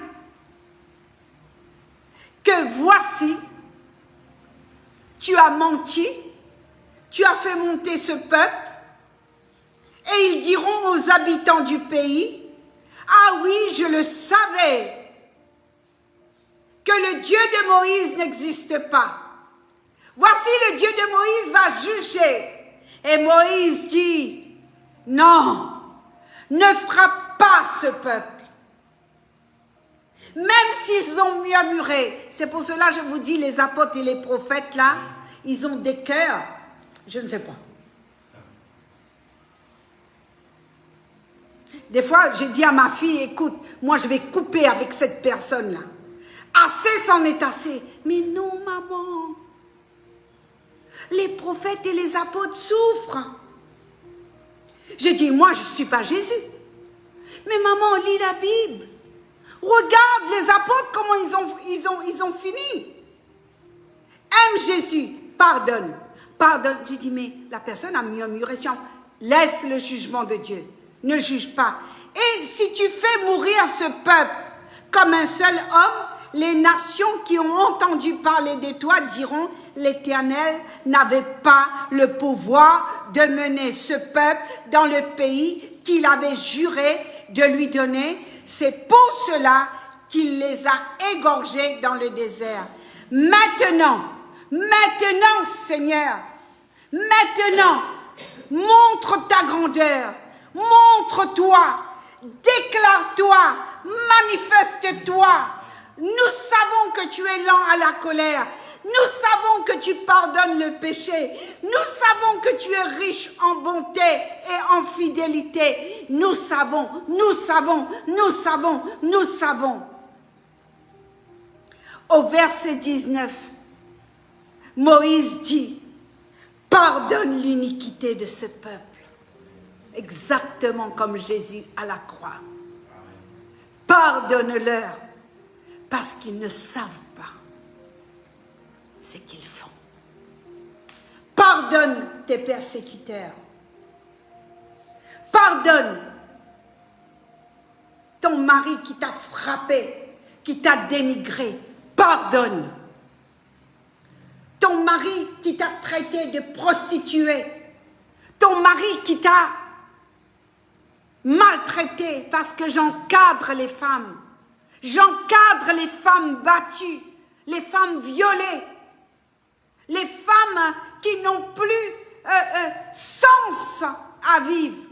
que voici, tu as menti, tu as fait monter ce peuple, et ils diront aux habitants du pays, ah oui, je le savais, que le Dieu de Moïse n'existe pas. Voici le Dieu de Moïse va juger. Et Moïse dit, non, ne frappe pas ce peuple. Même s'ils ont murmuré, c'est pour cela que je vous dis, les apôtres et les prophètes là, ils ont des cœurs, je ne sais pas. Des fois, j'ai dit à ma fille, écoute, moi je vais couper avec cette personne-là. Assez c'en est assez. Mais non, maman. Les prophètes et les apôtres souffrent. J'ai dit, moi je ne suis pas Jésus. Mais maman, lis la Bible. Regarde les apôtres, comment ils ont fini. Aime Jésus, pardonne. Pardonne. J'ai dit, mais la personne a murmuré. Laisse le jugement de Dieu. Ne juge pas. Et si tu fais mourir ce peuple comme un seul homme, les nations qui ont entendu parler de toi diront, l'Éternel n'avait pas le pouvoir de mener ce peuple dans le pays qu'il avait juré de lui donner. C'est pour cela qu'il les a égorgés dans le désert. Maintenant, Seigneur, maintenant, montre ta grandeur, montre-toi, déclare-toi, manifeste-toi. Nous savons que tu es lent à la colère. Nous savons que tu pardonnes le péché. Nous savons que tu es riche en bonté et en fidélité. Nous savons. Au verset 19, Moïse dit, pardonne l'iniquité de ce peuple. Exactement comme Jésus à la croix. Pardonne-leur parce qu'ils ne savent pas ce qu'ils font. Pardonne tes persécuteurs. Pardonne ton mari qui t'a frappé, qui t'a dénigré. Pardonne. Ton mari qui t'a traité de prostituée. Ton mari qui t'a maltraité, parce que j'encadre les femmes. J'encadre les femmes battues, les femmes violées, les femmes qui n'ont plus sens à vivre.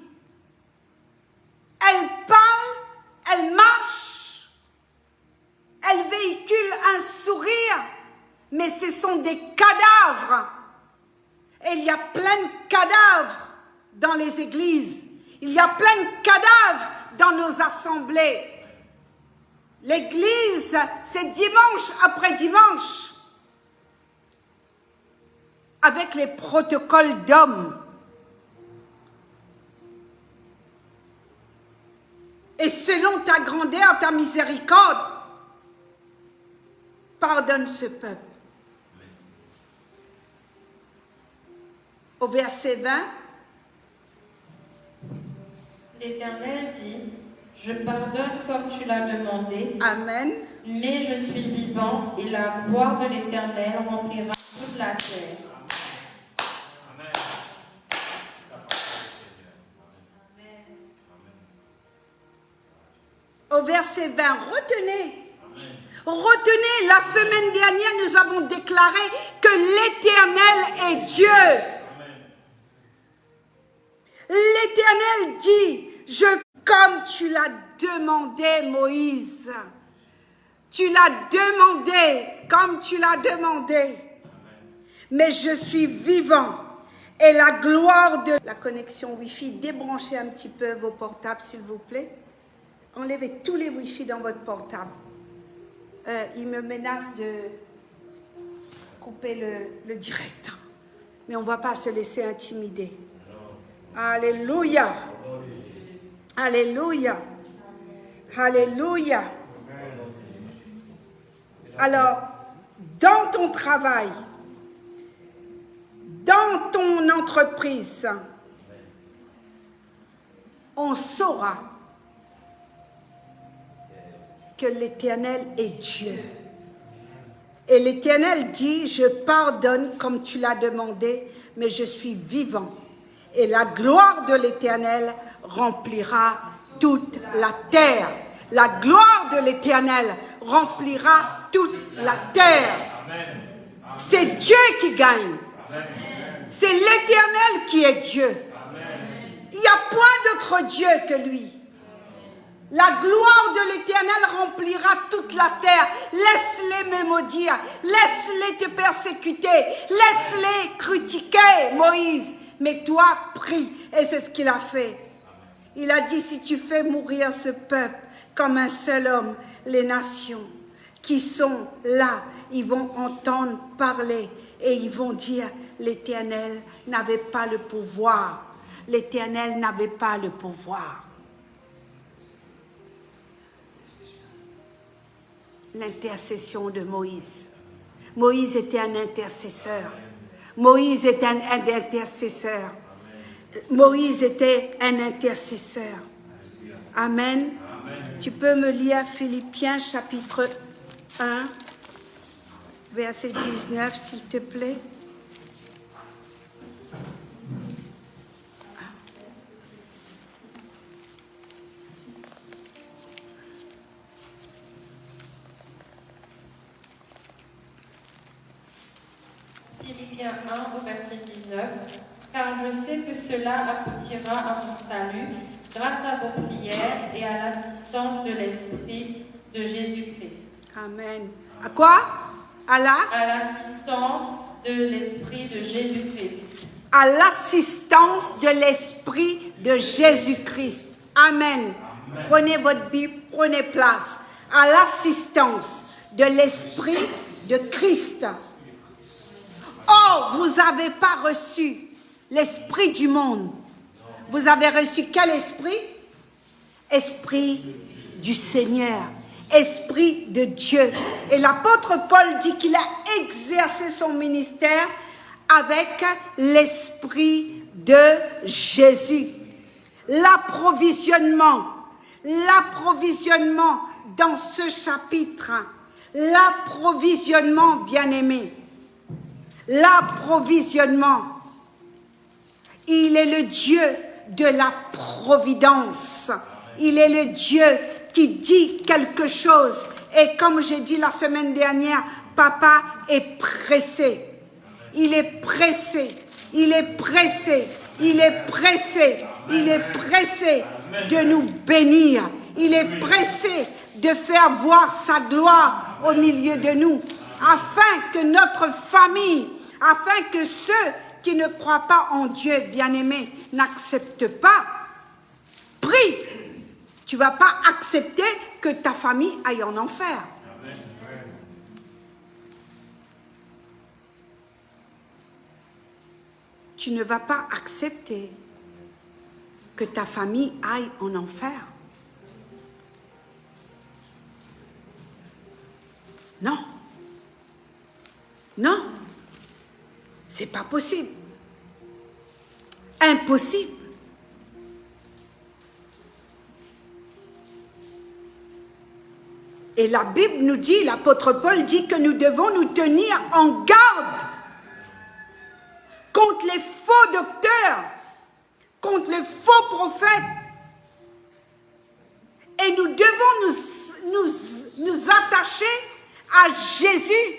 Elles parlent, elles marchent, elles véhiculent un sourire, mais ce sont des cadavres. Et il y a plein de cadavres dans les églises. Il y a plein de cadavres dans nos assemblées. L'église, c'est dimanche après dimanche. Avec les protocoles d'hommes. Et selon ta grandeur, ta miséricorde, pardonne ce peuple. Au verset 20, l'Éternel dit, je pardonne comme tu l'as demandé. Amen. Mais je suis vivant et la gloire de l'Éternel remplira toute la terre. Amen. Au verset 20, retenez, la semaine dernière, nous avons déclaré que l'Éternel est Dieu. L'Éternel dit, comme tu l'as demandé, Moïse, tu l'as demandé, comme tu l'as demandé, mais je suis vivant et la gloire de la connexion Wi-Fi, débranchez un petit peu vos portables, s'il vous plaît. Enlevez tous les Wi-Fi dans votre portable. Il me menace de couper le direct, mais on ne va pas se laisser intimider. Alléluia. Alléluia. Alléluia. Alors, dans ton travail, dans ton entreprise, on saura que l'Éternel est Dieu. Et l'Éternel dit, je pardonne comme tu l'as demandé, mais je suis vivant. Et la gloire de l'Éternel remplira toute la terre. La gloire de l'Éternel remplira toute la terre. C'est Dieu qui gagne. C'est l'Éternel qui est Dieu. Il n'y a point d'autre Dieu que lui. La gloire de l'Éternel remplira toute la terre. Laisse-les me maudire. Laisse-les te persécuter. Laisse-les critiquer, Moïse. Mais toi, prie. Et c'est ce qu'il a fait. Il a dit, si tu fais mourir ce peuple comme un seul homme, les nations qui sont là, ils vont entendre parler et ils vont dire, l'Éternel n'avait pas le pouvoir. L'Éternel n'avait pas le pouvoir. L'intercession de Moïse. Moïse était un intercesseur. Moïse était un intercesseur. Moïse était un intercesseur. Amen. Tu peux me lire Philippiens chapitre 1, verset 19, s'il te plaît. Philippiens 1 au verset 19. Car je sais que cela aboutira à mon salut, grâce à vos prières et à l'assistance de l'Esprit de Jésus-Christ. Amen. À quoi? À l'assistance de l'Esprit de Jésus-Christ. À l'assistance de l'Esprit de Jésus-Christ. Amen. Prenez votre Bible, prenez place. À l'assistance de l'Esprit de Christ. Oh, vous n'avez pas reçu l'Esprit du monde. Vous avez reçu quel esprit? Esprit du Seigneur. Esprit de Dieu. Et l'apôtre Paul dit qu'il a exercé son ministère avec l'Esprit de Jésus. L'approvisionnement dans ce chapitre, l'approvisionnement, bien-aimé, l'approvisionnement, il est le Dieu de la providence. Il est le Dieu qui dit quelque chose. Et comme j'ai dit la semaine dernière, papa est pressé. Il est pressé. Il est pressé. Il est pressé. Il est pressé de nous bénir. Il est pressé de faire voir sa gloire au milieu de nous, afin que notre famille, afin que ceux qui ne croient pas en Dieu, bien-aimés, n'acceptent pas. Prie. Tu ne vas pas accepter que ta famille aille en enfer. Tu ne vas pas accepter que ta famille aille en enfer. Non. Non. C'est pas possible. Impossible. Et la Bible nous dit, l'apôtre Paul dit que nous devons nous tenir en garde contre les faux docteurs, contre les faux prophètes. Et nous devons nous attacher à Jésus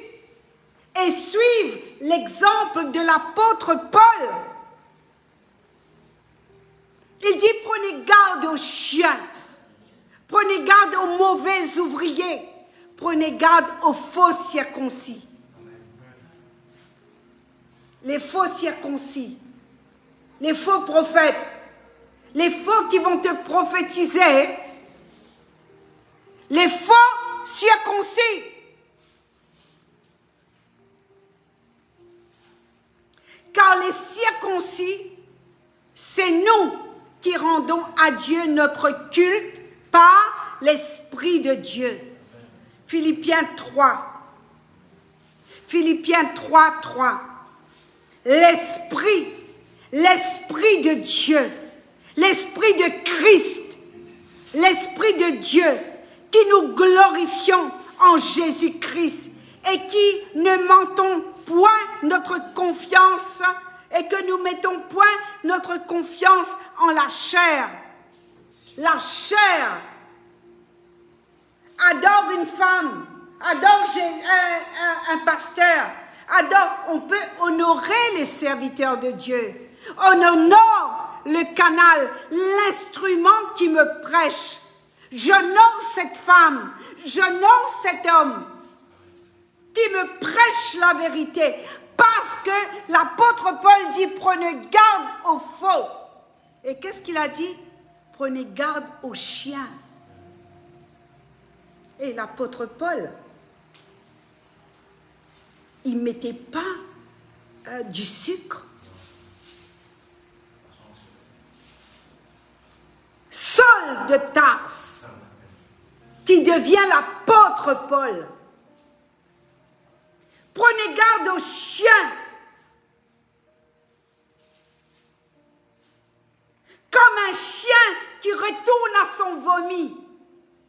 et suivre l'exemple de l'apôtre Paul. Il dit, prenez garde aux chiens. Prenez garde aux mauvais ouvriers. Prenez garde aux faux circoncis. Les faux circoncis. Les faux prophètes. Les faux qui vont te prophétiser. Les faux circoncis. Car les circoncis, c'est nous qui rendons à Dieu notre culte par l'Esprit de Dieu. Philippiens 3. Philippiens 3, 3. L'Esprit de Dieu, l'Esprit de Christ, l'Esprit de Dieu, qui nous glorifions en Jésus-Christ et qui ne mentons point notre confiance et que nous mettons point notre confiance en la chair. La chair adore une femme, adore un pasteur, on peut honorer les serviteurs de Dieu. On honore le canal, l'instrument qui me prêche. J'honore cette femme, j'honore cet homme qui me prêche la vérité. Parce que l'apôtre Paul dit, prenez garde aux faux. Et qu'est-ce qu'il a dit? Prenez garde aux chiens. Et l'apôtre Paul, il ne mettait pas du sucre. Saul de Tarse, qui devient l'apôtre Paul. Prenez garde aux chiens. comme un chien qui retourne à son vomi.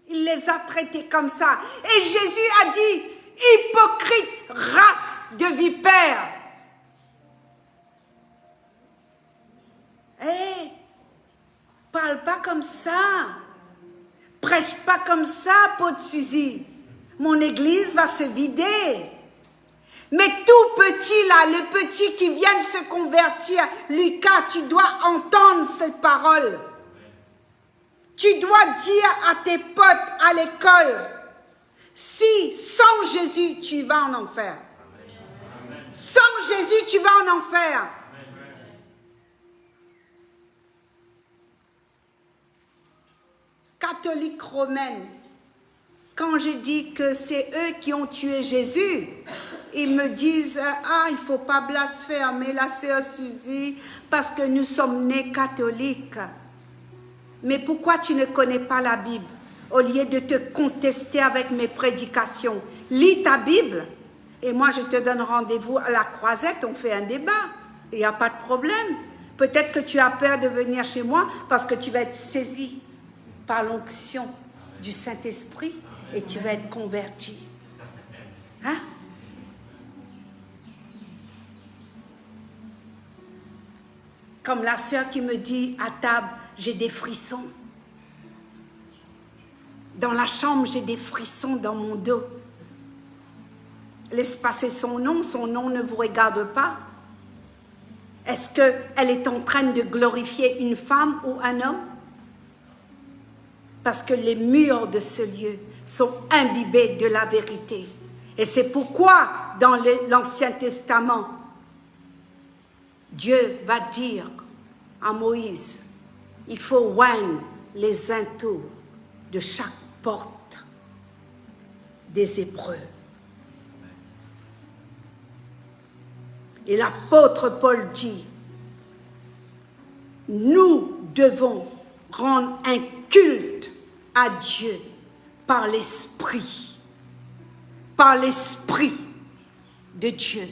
Il les a traités comme ça. Et Jésus a dit, hypocrite, race de vipères. Hé, parle pas comme ça. Prêche pas comme ça, Pot Suzy. Mon église va se vider. Mais tout petit là, le petit qui vient de se convertir, Lucas, tu dois entendre cette parole. Tu dois dire à tes potes à l'école, si sans Jésus, tu vas en enfer. Sans Jésus, tu vas en enfer. Catholique romaine, quand je dis que c'est eux qui ont tué Jésus, ils me disent, ah, il ne faut pas blasphémer la sœur Suzy parce que nous sommes nés catholiques. Mais pourquoi tu ne connais pas la Bible? Au lieu de te contester avec mes prédications, lis ta Bible et moi je te donne rendez-vous à la Croisette, on fait un débat, il n'y a pas de problème. Peut-être que tu as peur de venir chez moi parce que tu vas être saisi par l'onction du Saint-Esprit et tu vas être converti. Hein? Comme la sœur qui me dit à table, j'ai des frissons. Dans la chambre, j'ai des frissons dans mon dos. Laisse passer son nom ne vous regarde pas. Est-ce qu'elle est en train de glorifier une femme ou un homme? Parce que les murs de ce lieu sont imbibés de la vérité. Et c'est pourquoi, dans l'Ancien Testament, Dieu va dire à Moïse, il faut oindre les linteaux de chaque porte des Hébreux. Et l'apôtre Paul dit, nous devons rendre un culte à Dieu par l'Esprit de Dieu.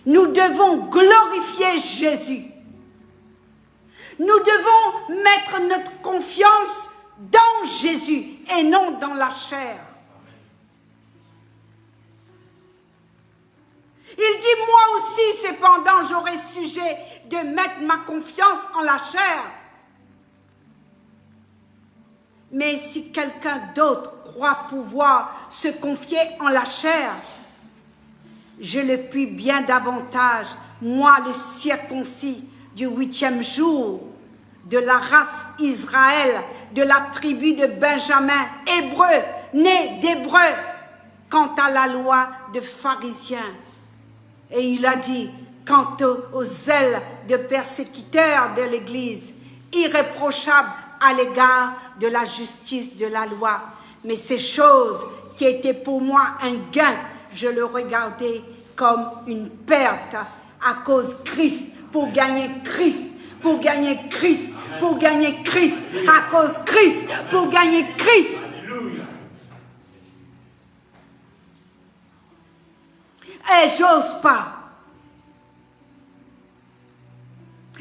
Nous devons glorifier Jésus. Nous devons mettre notre confiance dans Jésus et non dans la chair. Il dit, moi aussi, cependant, j'aurai sujet de mettre ma confiance en la chair. Mais si quelqu'un d'autre croit pouvoir se confier en la chair, je le puis bien davantage, moi le circoncis du 8e jour, de la race Israël, de la tribu de Benjamin, hébreu, né d'hébreu, quant à la loi de pharisiens. Et il a dit, quant au zèle de persécuteur de l'Église, irréprochable à l'égard de la justice de la loi. Mais ces choses qui étaient pour moi un gain, je le regardais comme une perte à cause de Christ, pour gagner Christ, pour gagner Christ, pour gagner Christ, à cause de Christ, pour gagner Christ. Et j'ose pas.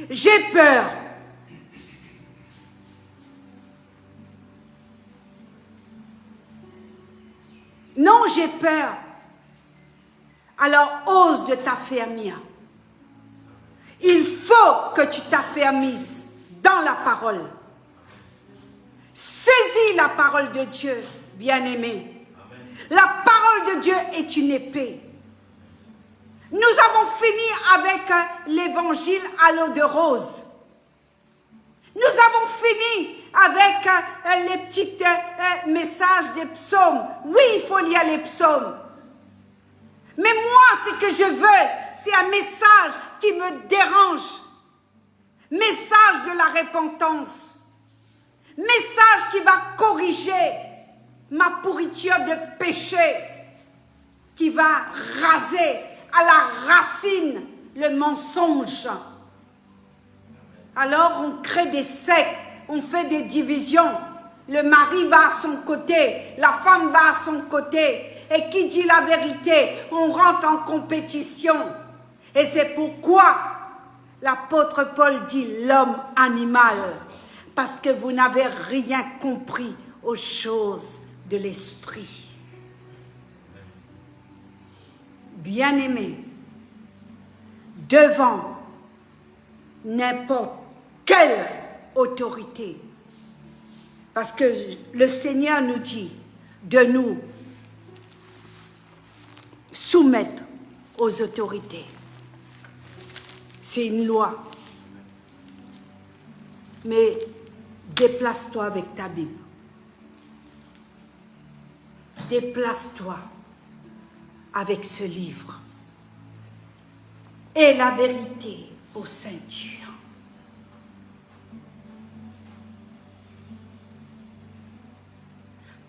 J'ai peur. Non, j'ai peur. Alors ose de t'affermir. Il faut que tu t'affermisses dans la parole. Saisis la parole de Dieu, bien-aimé. La parole de Dieu est une épée. Nous avons fini avec l'évangile à l'eau de rose. Nous avons fini avec les petits messages des psaumes. Oui, il faut lire les psaumes. Mais moi, ce que je veux, c'est un message qui me dérange. Message de la repentance. Message qui va corriger ma pourriture de péché. Qui va raser à la racine le mensonge. Alors on crée des sectes, on fait des divisions. Le mari va à son côté, la femme va à son côté. Et qui dit la vérité, on rentre en compétition. Et c'est pourquoi L'apôtre Paul dit l'homme animal, parce que vous n'avez rien compris aux choses de l'esprit. Bien-aimés, devant n'importe quelle autorité, parce que le Seigneur nous dit de nous soumettre aux autorités. C'est une loi. Mais déplace-toi avec ta Bible. Déplace-toi avec ce livre. Et la vérité aux ceintures.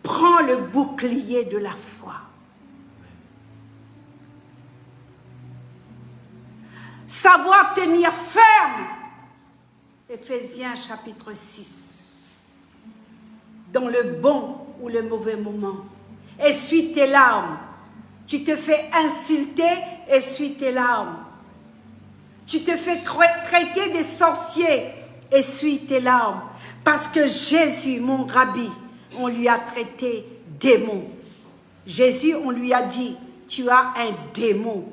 Prends le bouclier de la foi. Savoir tenir ferme. Éphésiens chapitre 6. Dans le bon ou le mauvais moment. Essuie tes larmes. Tu te fais insulter, essuie tes larmes. Tu te fais traiter des sorciers, essuie tes larmes. Parce que Jésus, mon rabbi, on lui a traité démon. Jésus, on lui a dit, tu as un démon.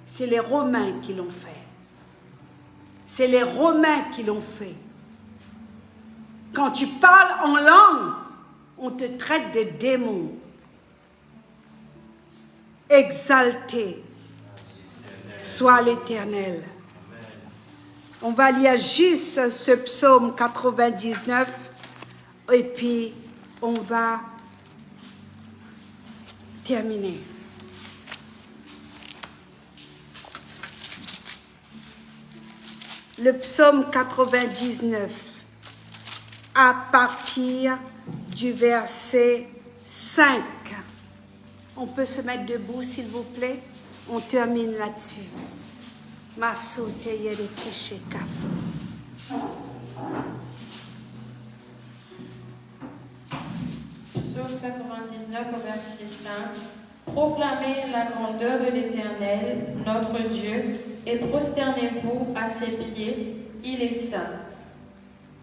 C'est les Romains qui l'ont fait. C'est les Romains qui l'ont fait. Quand tu parles en langue, on te traite de démon. Exalté soit l'Éternel. On va lire juste ce psaume 99 et puis on va terminer. Le psaume 99 à partir du verset 5. On peut se mettre debout, s'il vous plaît. On termine là-dessus. Psaume 99 au verset 5. Proclamez la grandeur de l'Éternel, notre Dieu, et prosternez-vous à ses pieds, il est saint.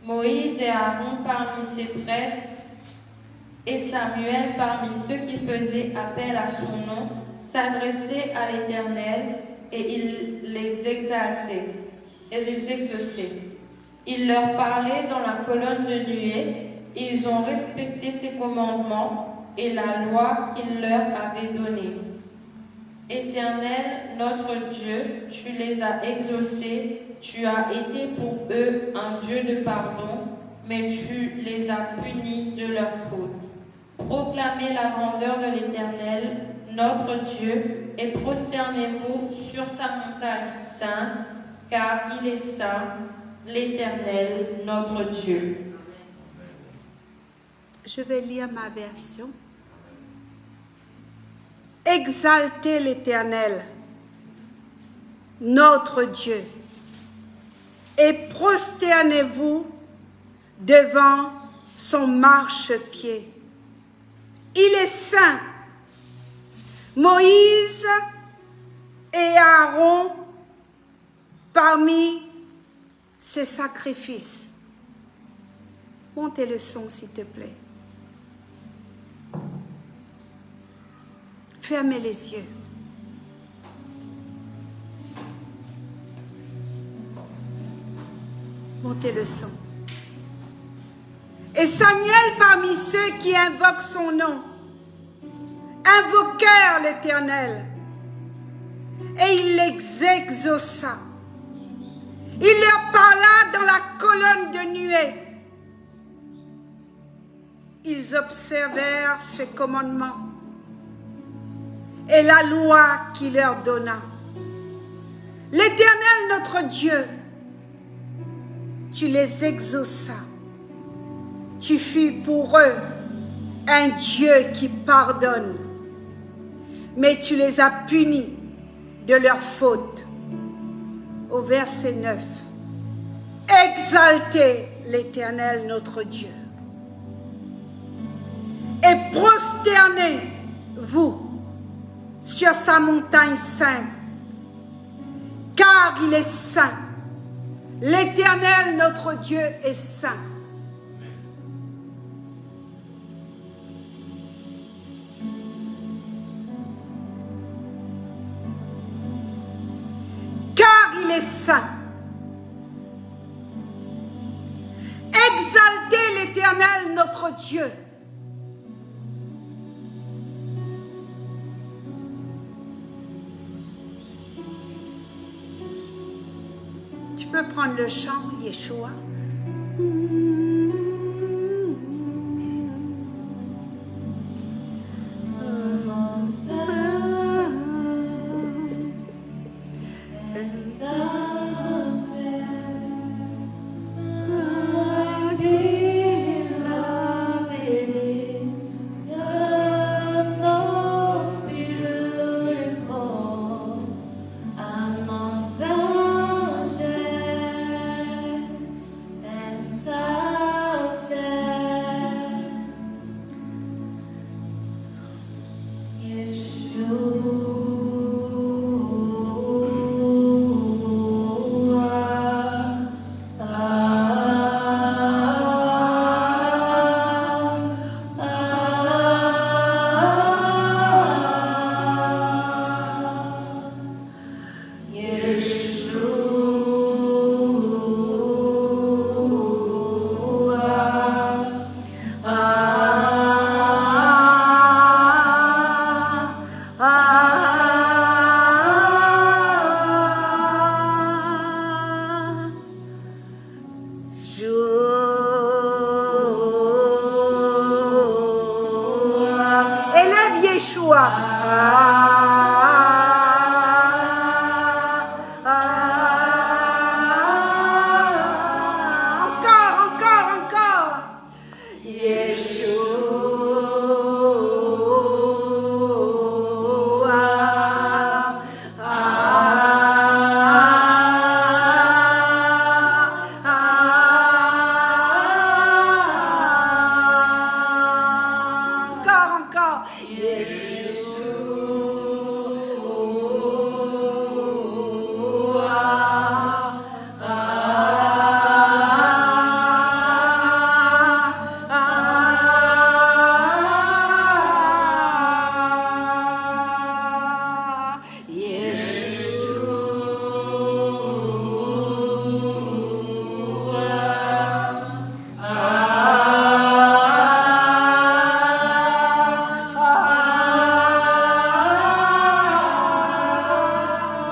Moïse et Aaron parmi ses prêtres, et Samuel parmi ceux qui faisaient appel à son nom, s'adressaient à l'Éternel, et il les exaltait, et les exauçait. Il leur parlait dans la colonne de nuée, ils ont respecté ses commandements et la loi qu'il leur avait donnée. Éternel, notre Dieu, tu les as exaucés, tu as été pour eux un Dieu de pardon, mais tu les as punis de leurs fautes. Proclamez la grandeur de l'Éternel, notre Dieu, et prosternez-vous sur sa montagne sainte, car il est saint, l'Éternel, notre Dieu. Je vais lire ma version. Exaltez l'Éternel, notre Dieu, et prosternez-vous devant son marchepied. Il est saint. Moïse et Aaron parmi ses sacrifices. Montez le son, s'il te plaît. Fermez les yeux. Montez le son. Et Samuel parmi ceux qui invoquent son nom, invoquèrent l'Éternel, et il les exauça. Il leur parla dans la colonne de nuée. Ils observèrent ses commandements et la loi qu'il leur donna. L'Éternel, notre Dieu, tu les exauças. Tu fus pour eux un Dieu qui pardonne, mais tu les as punis de leurs fautes. Au verset 9, exaltez l'Éternel, notre Dieu, et prosternez-vous sur sa montagne sainte, car il est saint. L'Éternel, notre Dieu, est saint. Car il est saint. Exaltez l'Éternel, notre Dieu. Tu peux prendre le chant, Yeshua. Élève Yeshua. Encore. Encore.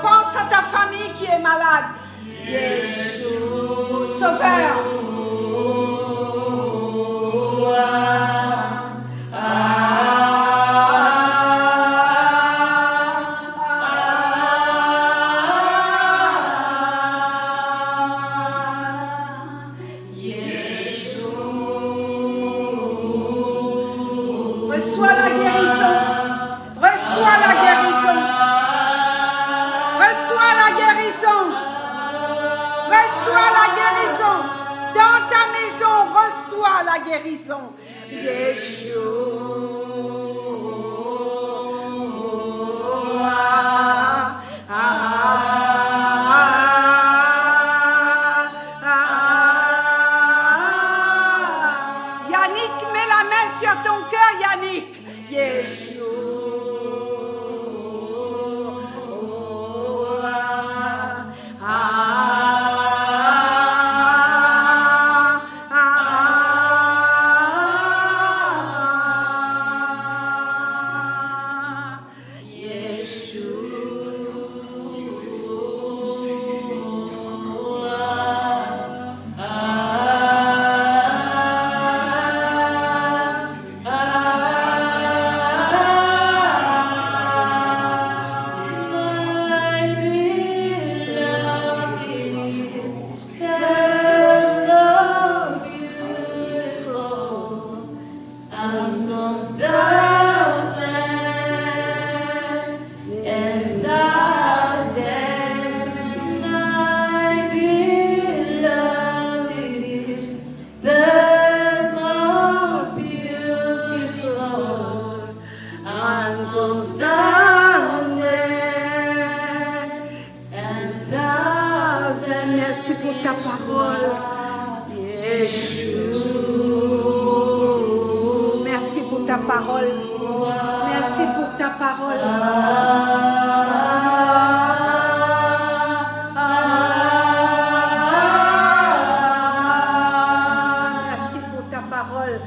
Pense à ta famille qui est malade. Sauveur. Reçois la guérison. Reçois la guérison. Reçois la guérison. Reçois la guérison. Dans ta maison, reçois la guérison. Yannick, mets la main sur ton cœur, Yannick. ta parole. Merci pour ta parole. Merci pour ta parole.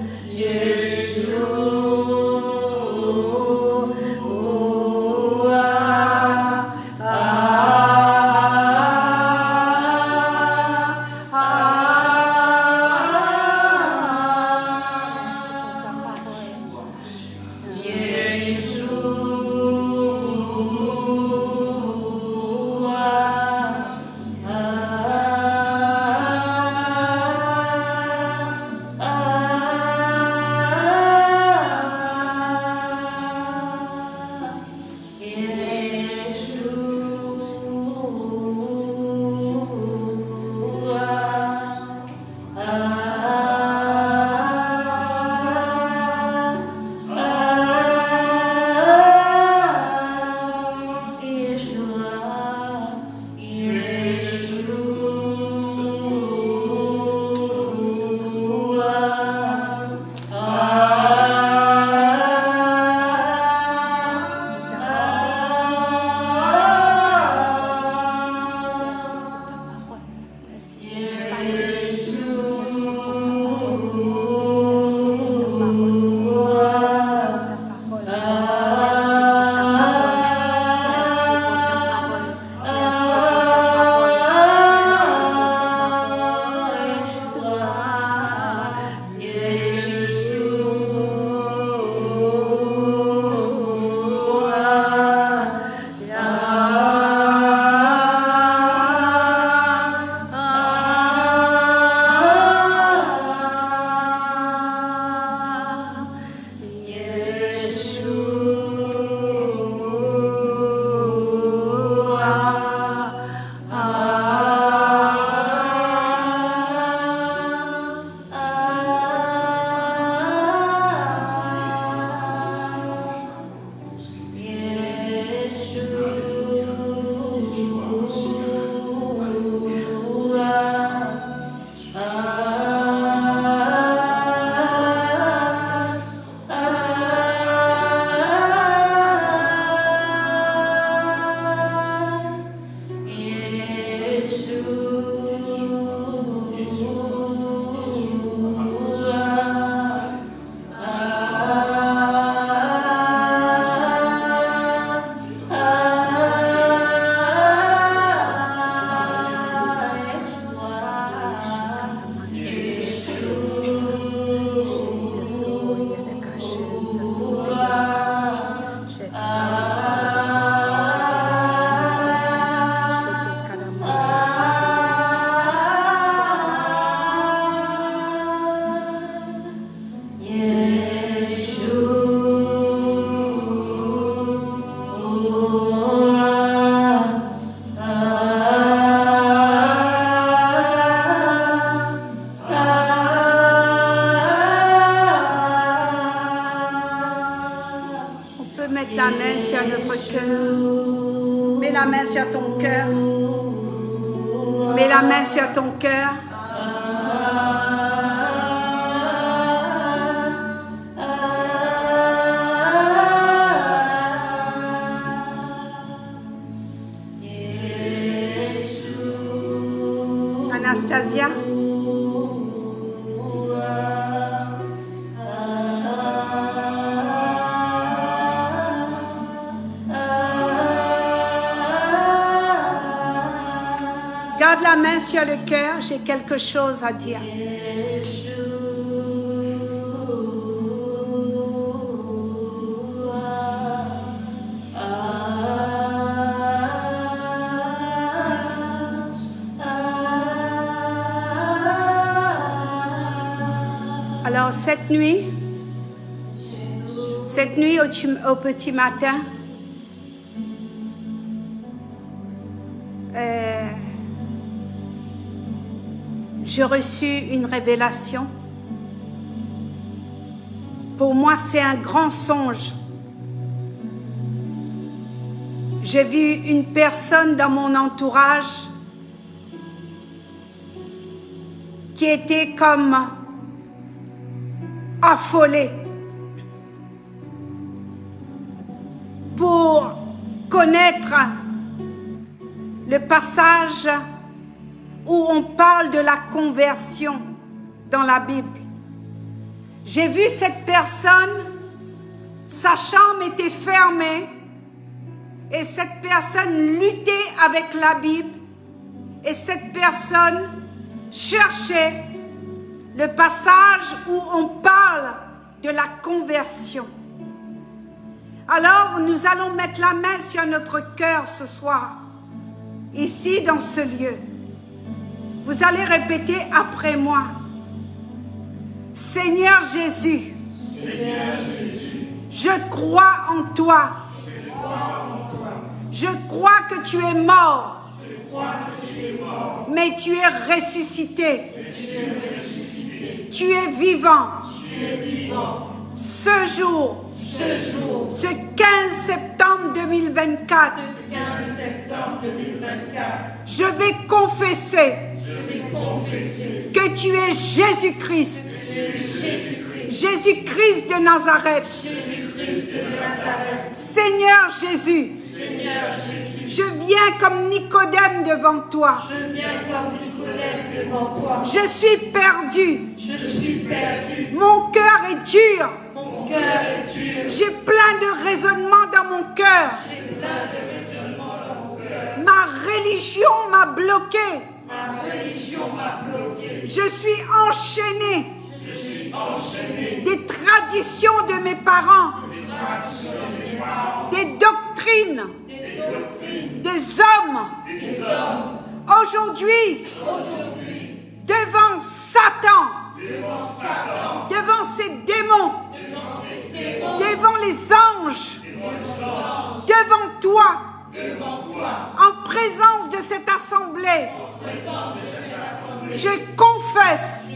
Sur ton cœur. Anastasia. Garde la main sur le cœur, j'ai quelque chose à dire. Alors cette nuit au petit matin, j'ai reçu une révélation. Pour moi, c'est un grand songe. J'ai vu une personne dans mon entourage qui était comme affolée. connaître le passage où on parle de la conversion dans la Bible. J'ai vu cette personne, sa chambre était fermée et cette personne luttait avec la Bible et cette personne cherchait le passage où on parle de la conversion. Alors, nous allons mettre la main sur notre cœur ce soir, ici dans ce lieu. Vous allez répéter après moi. Seigneur Jésus, je crois en toi. Je crois que tu es mort, mais tu es ressuscité. Tu es vivant. Ce jour, ce 15 septembre 2024, je vais confesser que tu es Jésus-Christ. Jésus-Christ de Nazareth. Seigneur Jésus, je viens comme Nicodème devant toi. Je suis perdu. Mon cœur est dur. J'ai plein de raisonnements dans mon cœur. Ma religion m'a bloqué. Je suis enchaîné des traditions de mes parents, des doctrines, des hommes. Aujourd'hui, devant Satan, devant ses démons, devant les anges, devant toi, en présence de cette assemblée, je confesse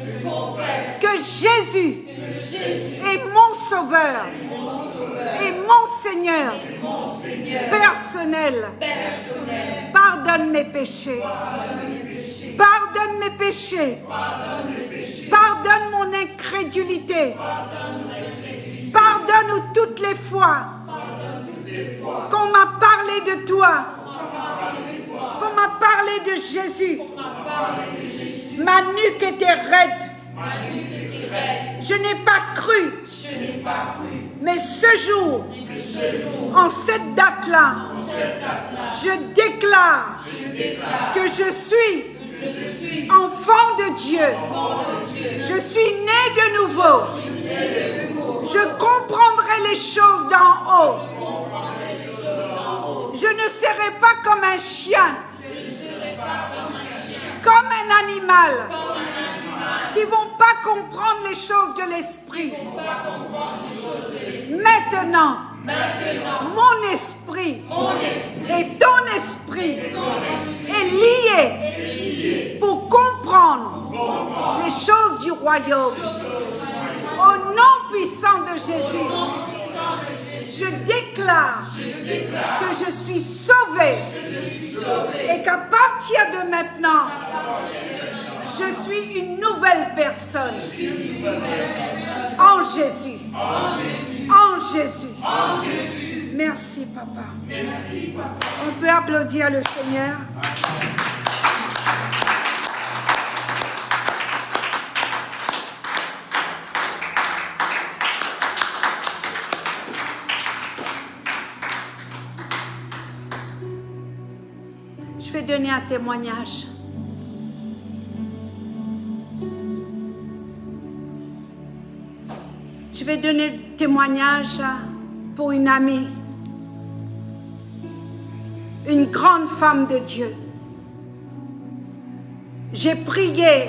que Jésus est mon sauveur et mon Seigneur personnel. Pardonne mes péchés. Pardonne mes péchés. Pardonne mon incrédulité. Pardonne toutes les fois qu'on m'a parlé de toi, qu'on m'a parlé de Jésus. Ma nuque était raide. Je n'ai pas cru. Mais ce jour, en cette date-là, je déclare que je suis enfant de Dieu. Je suis né de nouveau. Je comprendrai les choses d'en haut. Je ne serai pas comme un chien, comme un animal, qui ne vont pas comprendre les choses de l'esprit. Maintenant, mon esprit et ton esprit est lié pour comprendre les choses du royaume. Au nom puissant de Jésus, je déclare que je suis sauvé et qu'à partir de maintenant, je suis une nouvelle personne. En Jésus. En Jésus. Merci, Papa. On peut applaudir le Seigneur. Je vais donner un témoignage. Je vais donner un témoignage pour une amie, une grande femme de Dieu. J'ai prié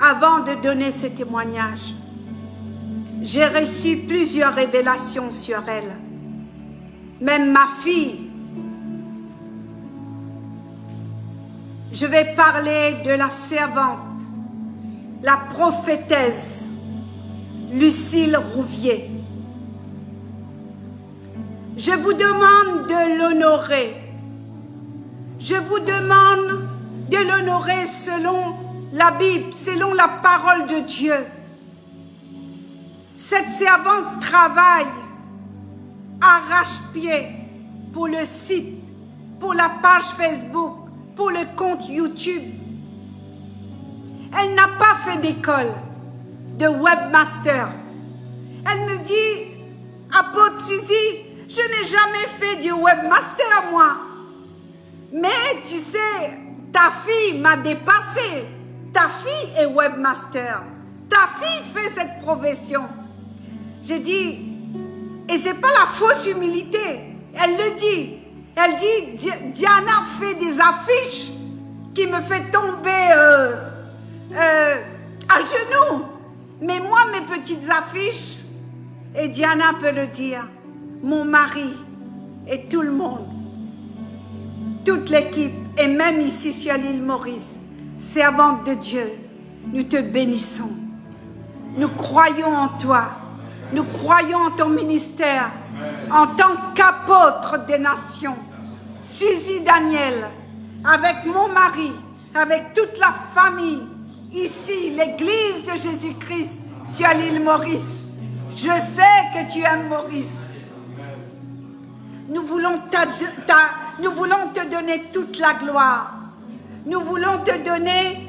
avant de donner ce témoignage. J'ai reçu plusieurs révélations sur elle. Même ma fille. Je vais parler de la servante, la prophétesse Lucille Rouvier. Je vous demande de l'honorer. Je vous demande de l'honorer selon la Bible, selon la parole de Dieu. Cette servante travaille arrache-pied pour le site, pour la page Facebook, pour le compte YouTube. Elle n'a pas fait d'école de webmaster. Elle me dit, apôtre Suzy, je n'ai jamais fait du webmaster moi. Mais tu sais, ta fille m'a dépassée. Ta fille est webmaster. Ta fille fait cette profession. Je dis, et c'est pas la fausse humilité. Elle le dit. Elle dit, Diana fait des affiches qui me fait tomber à genoux. Mais moi, mes petites affiches, et Diana peut le dire, mon mari et tout le monde, toute l'équipe, et même ici sur l'île Maurice, servante de Dieu, nous te bénissons. Nous croyons en toi. Nous croyons en ton ministère en tant qu'apôtre des nations. Suzy Daniel, avec mon mari, avec toute la famille, ici, l'église de Jésus-Christ sur l'île Maurice. Je sais que tu aimes Maurice. Nous voulons te donner toute la gloire. Nous voulons te donner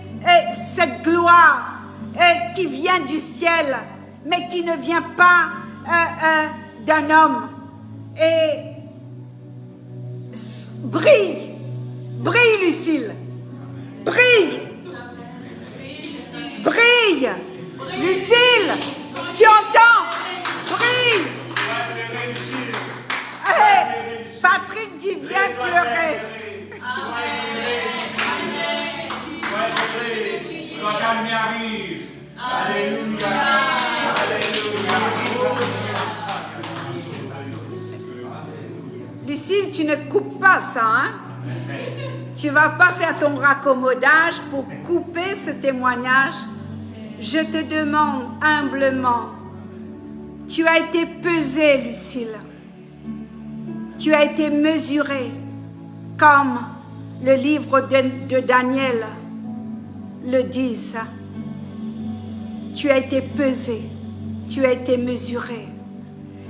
cette gloire qui vient du ciel, mais qui ne vient pas d'un homme. Et brille, brille Lucille, brille, brille, Lucille, tu entends, brille. Patrick dit viens pleurer. Lucille, tu ne coupes pas ça, hein? Tu ne vas pas faire ton raccommodage pour couper ce témoignage. Je te demande humblement, tu as été pesée, Lucille. Tu as été mesurée comme le livre de Daniel le dit. Tu as été pesée, tu as été mesurée.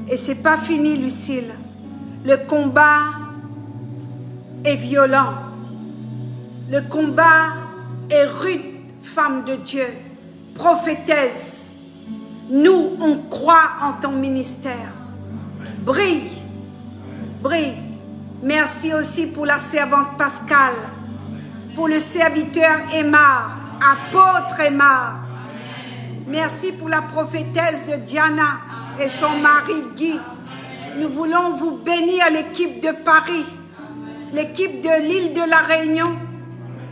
Et ce n'est pas fini, Lucille. Le combat est violent. Le combat est rude, femme de Dieu, prophétesse. Nous, on croit en ton ministère. Brille, brille. Merci aussi pour la servante Pascale, pour le serviteur Aymar, apôtre Aymar. Merci pour la prophétesse de Diana et son mari Guy. Nous voulons vous bénir, l'équipe de Paris, l'équipe de l'île de la Réunion,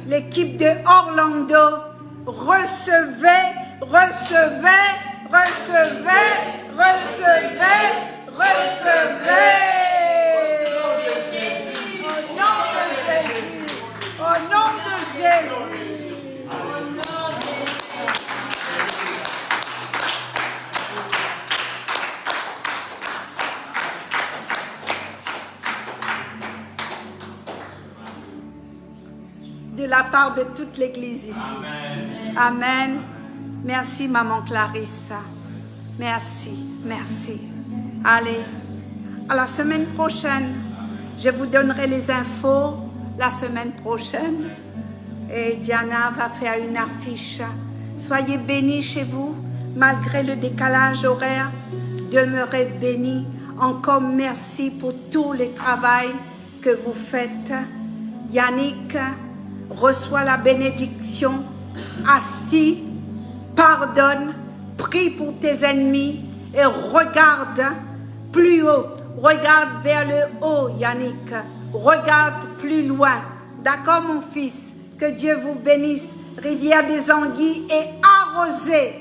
l'équipe de Orlando. Recevez, recevez, recevez, recevez, recevez. Au nom de Jésus, au nom de Jésus. De la part de toute l'église ici. Amen. Amen. Merci, maman Clarissa. Merci, merci. Allez, à la semaine prochaine. Je vous donnerai les infos la semaine prochaine. Et Diana va faire une affiche. Soyez bénis chez vous, malgré le décalage horaire. Demeurez bénis. Encore merci pour tout le travail que vous faites. Yannick, reçois la bénédiction. Asti, pardonne, prie pour tes ennemis et regarde plus haut. Regarde vers le haut, Yannick. Regarde plus loin. D'accord, mon fils? Que Dieu vous bénisse. Rivière des Anguilles est arrosée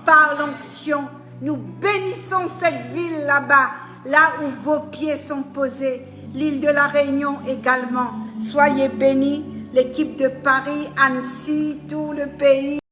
par l'onction. Nous bénissons cette ville là-bas, là où vos pieds sont posés. L'île de la Réunion également. Soyez bénis. L'équipe de Paris, Annecy, tout le pays.